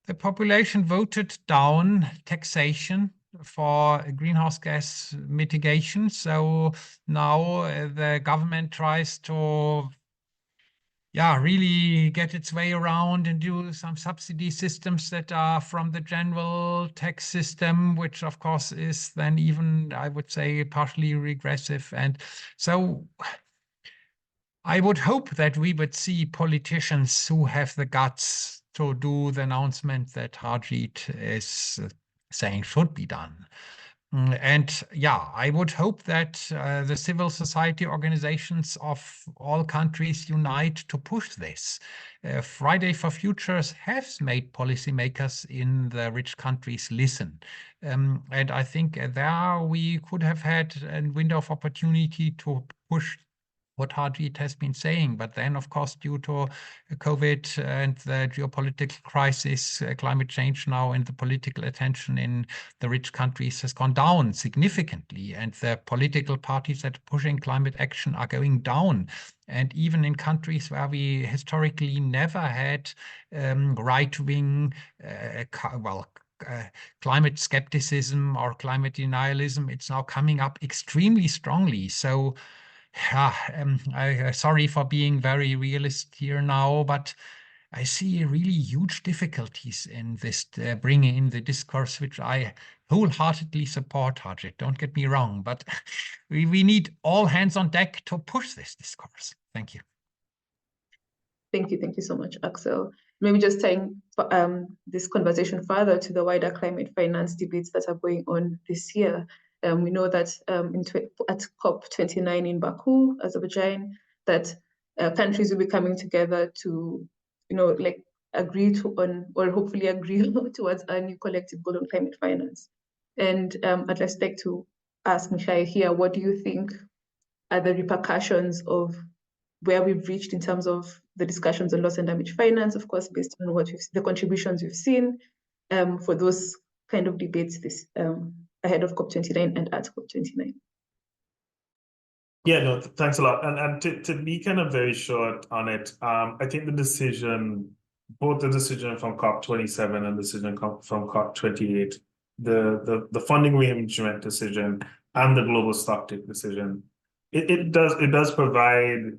The population voted down taxation for greenhouse gas mitigation. So now the government tries to really get its way around and do some subsidy systems that are from the general tax system, which of course is then even, I would say, partially regressive. And so I would hope that we would see politicians who have the guts to do the announcement that Harjeet is saying should be done. And I would hope that the civil society organizations of all countries unite to push this. Friday for Futures has made policymakers in the rich countries listen. And I think there we could have had a window of opportunity to push what Harjeet has been saying. But then, of course, due to COVID and the geopolitical crisis, climate change now and the political attention in the rich countries has gone down significantly. And the political parties that are pushing climate action are going down. And even in countries where we historically never had right-wing, climate skepticism or climate denialism, it's now coming up extremely strongly. So sorry for being very realist here now, but I see really huge difficulties in this bringing in the discourse, which I wholeheartedly support, Harjeet. Don't get me wrong, but we need all hands on deck to push this discourse. Thank you. Thank you so much, Axel. Maybe just tying this conversation further to the wider climate finance debates that are going on this year. We know that at COP29 in Baku, Azerbaijan, that countries will be coming together to, agree to on, or hopefully agree towards a new collective goal on climate finance. And I'd just like to ask Mukayiranga here, what do you think are the repercussions of where we've reached in terms of the discussions on loss and damage finance, of course, based on what the contributions we've seen for those kind of debates this ahead of COP29 and at COP29. Yeah, no, thanks a lot. And to be kind of very short on it, I think the decision, both the decision from COP27 and the decision from COP28, the funding rearrangement decision and the global stocktake decision, it does provide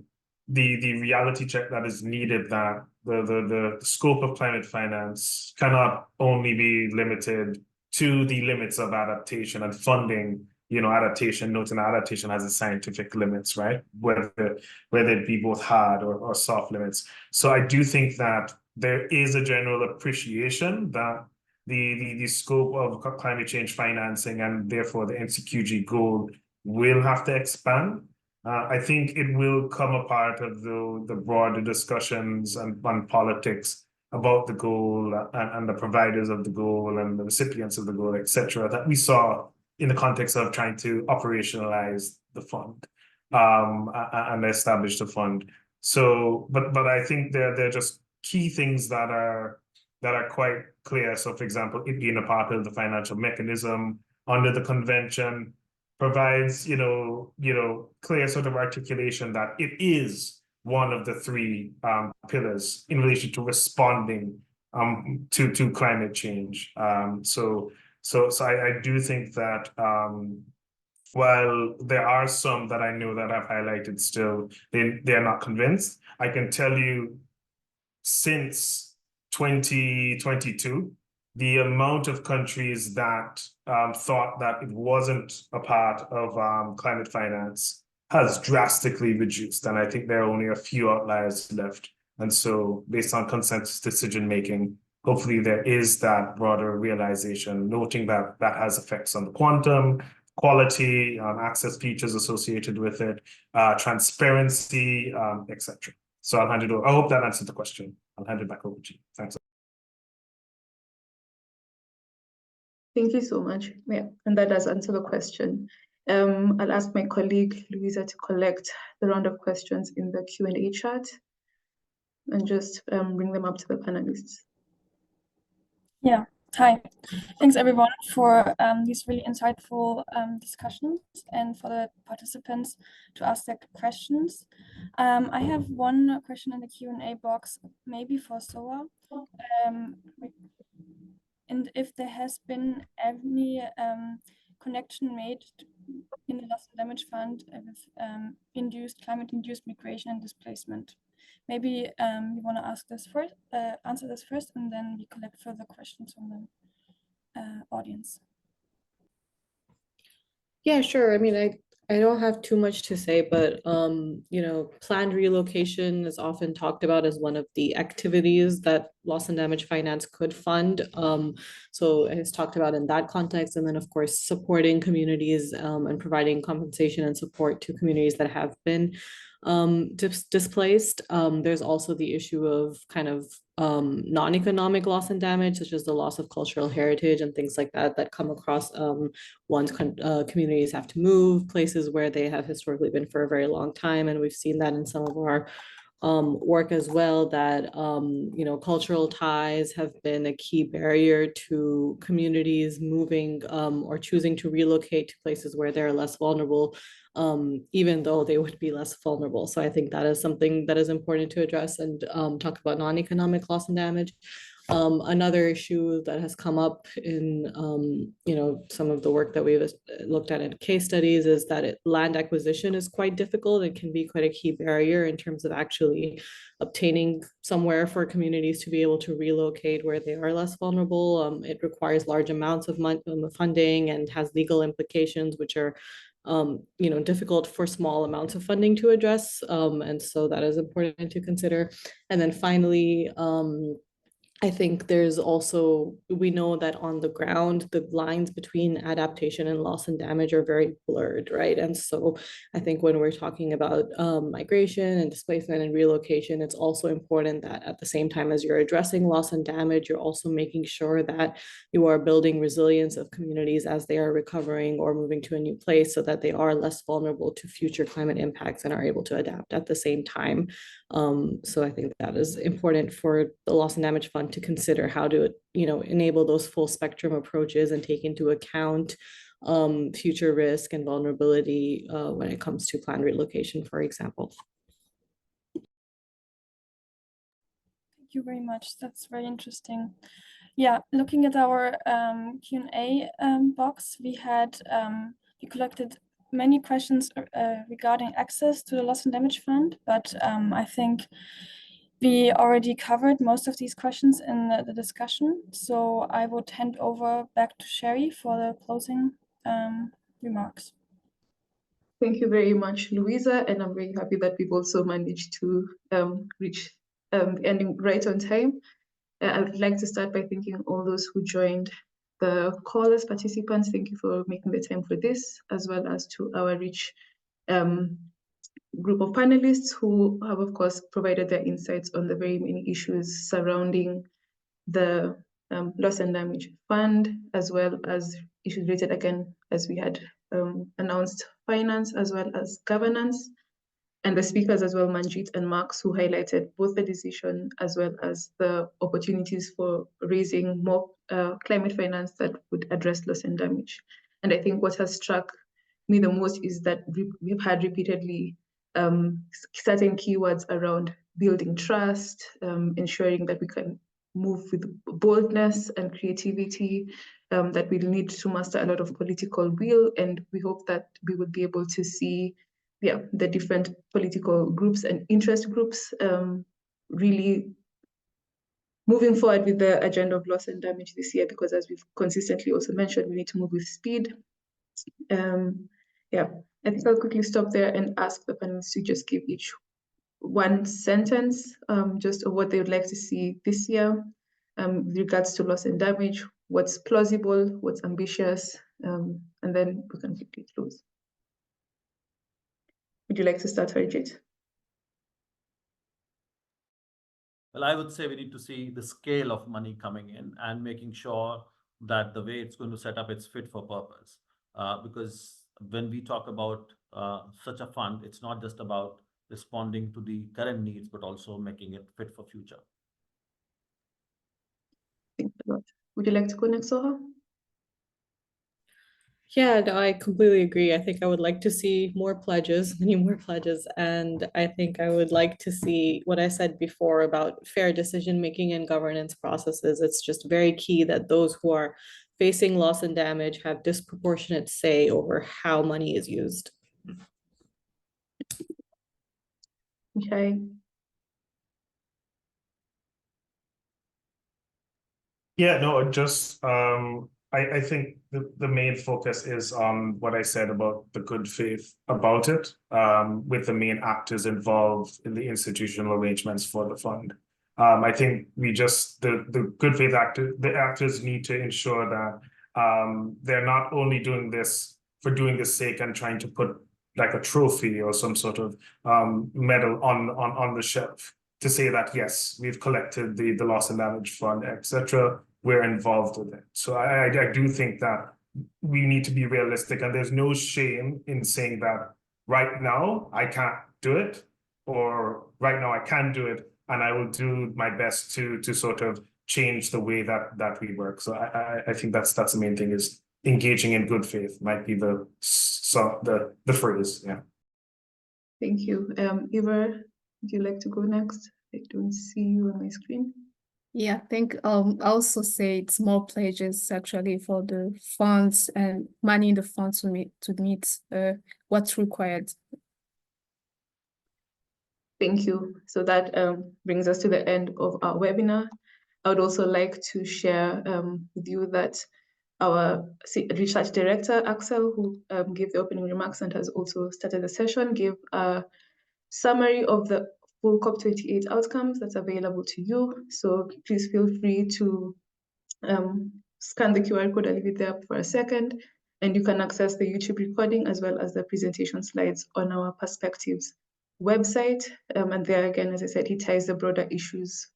the reality check that is needed, that the scope of climate finance cannot only be limited to the limits of adaptation and funding. Adaptation, noting adaptation has its scientific limits, right? Whether it be both hard or soft limits. So I do think that there is a general appreciation that the scope of climate change financing and therefore the NCQG goal will have to expand. I think it will come a part of the broader discussions and politics about the goal and the providers of the goal and the recipients of the goal, etc., that we saw in the context of trying to operationalize the fund and establish the fund. So, but I think there are just key things that are quite clear. So, for example, it being a part of the financial mechanism under the convention provides, clear sort of articulation that it is one of the three pillars in relation to responding to climate change. So I do think that while there are some that I know that I've highlighted still, they're not convinced. I can tell you since 2022, the amount of countries that thought that it wasn't a part of climate finance has drastically reduced. And I think there are only a few outliers left. And so based on consensus decision-making, hopefully there is that broader realization, noting that that has effects on the quantum, quality, access features associated with it, transparency, etc. So I'll hand it over. I hope that answered the question. I'll hand it back over to you. Thanks. Thank you so much. Yeah, and that does answer the question. I'll ask my colleague Louisa to collect the round of questions in the Q&A chat and just bring them up to the panelists. Yeah, hi. Thanks everyone for these really insightful discussions and for the participants to ask their questions. I have one question in the Q&A box, maybe for SOA. And if there has been any connection made in the loss and damage fund with climate-induced migration and displacement. Maybe you want to answer this first, and then we collect further questions from the audience. Yeah, sure. I mean, I don't have too much to say, but planned relocation is often talked about as one of the activities that loss and damage finance could fund. So it's talked about in that context. And then, of course, supporting communities and providing compensation and support to communities that have been displaced. There's also the issue of kind of non-economic loss and damage, such as the loss of cultural heritage and things like that, that come across once communities have to move places where they have historically been for a very long time. And we've seen that in some of our work as well, that you know, cultural ties have been a key barrier to communities moving or choosing to relocate to places where they're less vulnerable, even though they would be less vulnerable. So I think that is something that is important to address and talk about non-economic loss and damage. Another issue that has come up in you know, some of the work that we've looked at in case studies is that land acquisition is quite difficult and can be quite a key barrier in terms of actually obtaining somewhere for communities to be able to relocate where they are less vulnerable. It requires large amounts of funding and has legal implications, which are you know, difficult for small amounts of funding to address. And so that is important to consider. And then finally, I think there's also, we know that on the ground, the lines between adaptation and loss and damage are very blurred, right? And so I think when we're talking about migration and displacement and relocation, it's also important that at the same time as you're addressing loss and damage, you're also making sure that you are building resilience of communities as they are recovering or moving to a new place so that they are less vulnerable to future climate impacts and are able to adapt at the same time. So I think that is important for the Loss and Damage Fund to consider how to, you know, enable those full spectrum approaches and take into account future risk and vulnerability when it comes to planned relocation, for example. Thank you very much. That's very interesting. Yeah, looking at our Q&A box, we collected many questions regarding access to the Loss and Damage Fund, but I think we already covered most of these questions in the discussion. So I would hand over back to Sherri for the closing remarks. Thank you very much, Louisa, and I'm very happy that we've also managed to reach the ending right on time. I would like to start by thanking all those who joined the call as participants. Thank you for making the time for this, as well as to our rich group of panelists who have, of course, provided their insights on the very many issues surrounding the Loss and Damage Fund, as well as issues related, again, as we had announced, finance as well as governance. And the speakers as well, Manjeet and Max, who highlighted both the decision as well as the opportunities for raising more climate finance that would address loss and damage. And I think what has struck me the most is that we've had repeatedly certain keywords around building trust, ensuring that we can move with boldness and creativity, that we'll need to muster a lot of political will. And we hope that we would be able to see the different political groups and interest groups really moving forward with the agenda of loss and damage this year, because as we've consistently also mentioned, we need to move with speed. I think I'll quickly stop there and ask the panelists to just give each one sentence just of what they would like to see this year with regards to loss and damage, what's plausible, what's ambitious, and then we can quickly close. Would you like to start, Harjeet? Well, I would say we need to see the scale of money coming in and making sure that the way it's going to set up, it's fit for purpose. Because when we talk about such a fund, it's not just about responding to the current needs, but also making it fit for future. Thanks a lot. Would you like to go next, Soha? Yeah, no, I completely agree. I think I would like to see more pledges, many more pledges. And I think I would like to see what I said before about fair decision-making and governance processes. It's just very key that those who are facing loss and damage have disproportionate say over how money is used. Okay. Yeah, no, just I think the main focus is on what I said about the good faith about it, with the main actors involved in the institutional arrangements for the fund. I think we just, the good faith actors need to ensure that they're not only doing this for doing the sake and trying to put like a trophy or some sort of medal on the shelf to say that, yes, we've collected the loss and damage fund, etc. We're involved with it. So I do think that we need to be realistic, and there's no shame in saying that right now I can't do it, or right now I can do it, and I will do my best to sort of change the way that we work. So I think that's the main thing, is engaging in good faith might be the phrase. Yeah. Thank you. Eva, would you like to go next? I don't see you on my screen. Yeah, I think I also say it's more pledges actually for the funds and money in the funds to meet what's required. Thank you. So that brings us to the end of our webinar. I would also like to share with you that our research director, Axel, who gave the opening remarks and has also started the session, gave a summary of the full COP28 outcomes that's available to you. So please feel free to scan the QR code. I'll leave it there for a second, and you can access the YouTube recording as well as the presentation slides on our Perspectives website. And there again, as I said, he ties the broader issues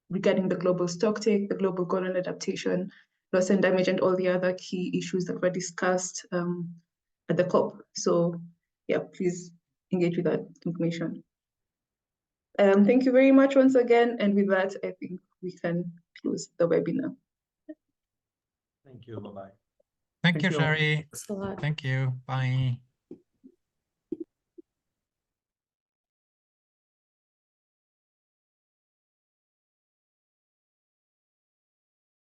regarding the global stocktake, the global goal on adaptation, loss and damage, and all the other key issues that were discussed at the COP. So yeah, please engage with that information. Thank you very much once again. And with that, I think we can close the webinar. Thank you. Bye-bye. Thank you, Sherri. Thanks a lot. Thank you. Bye.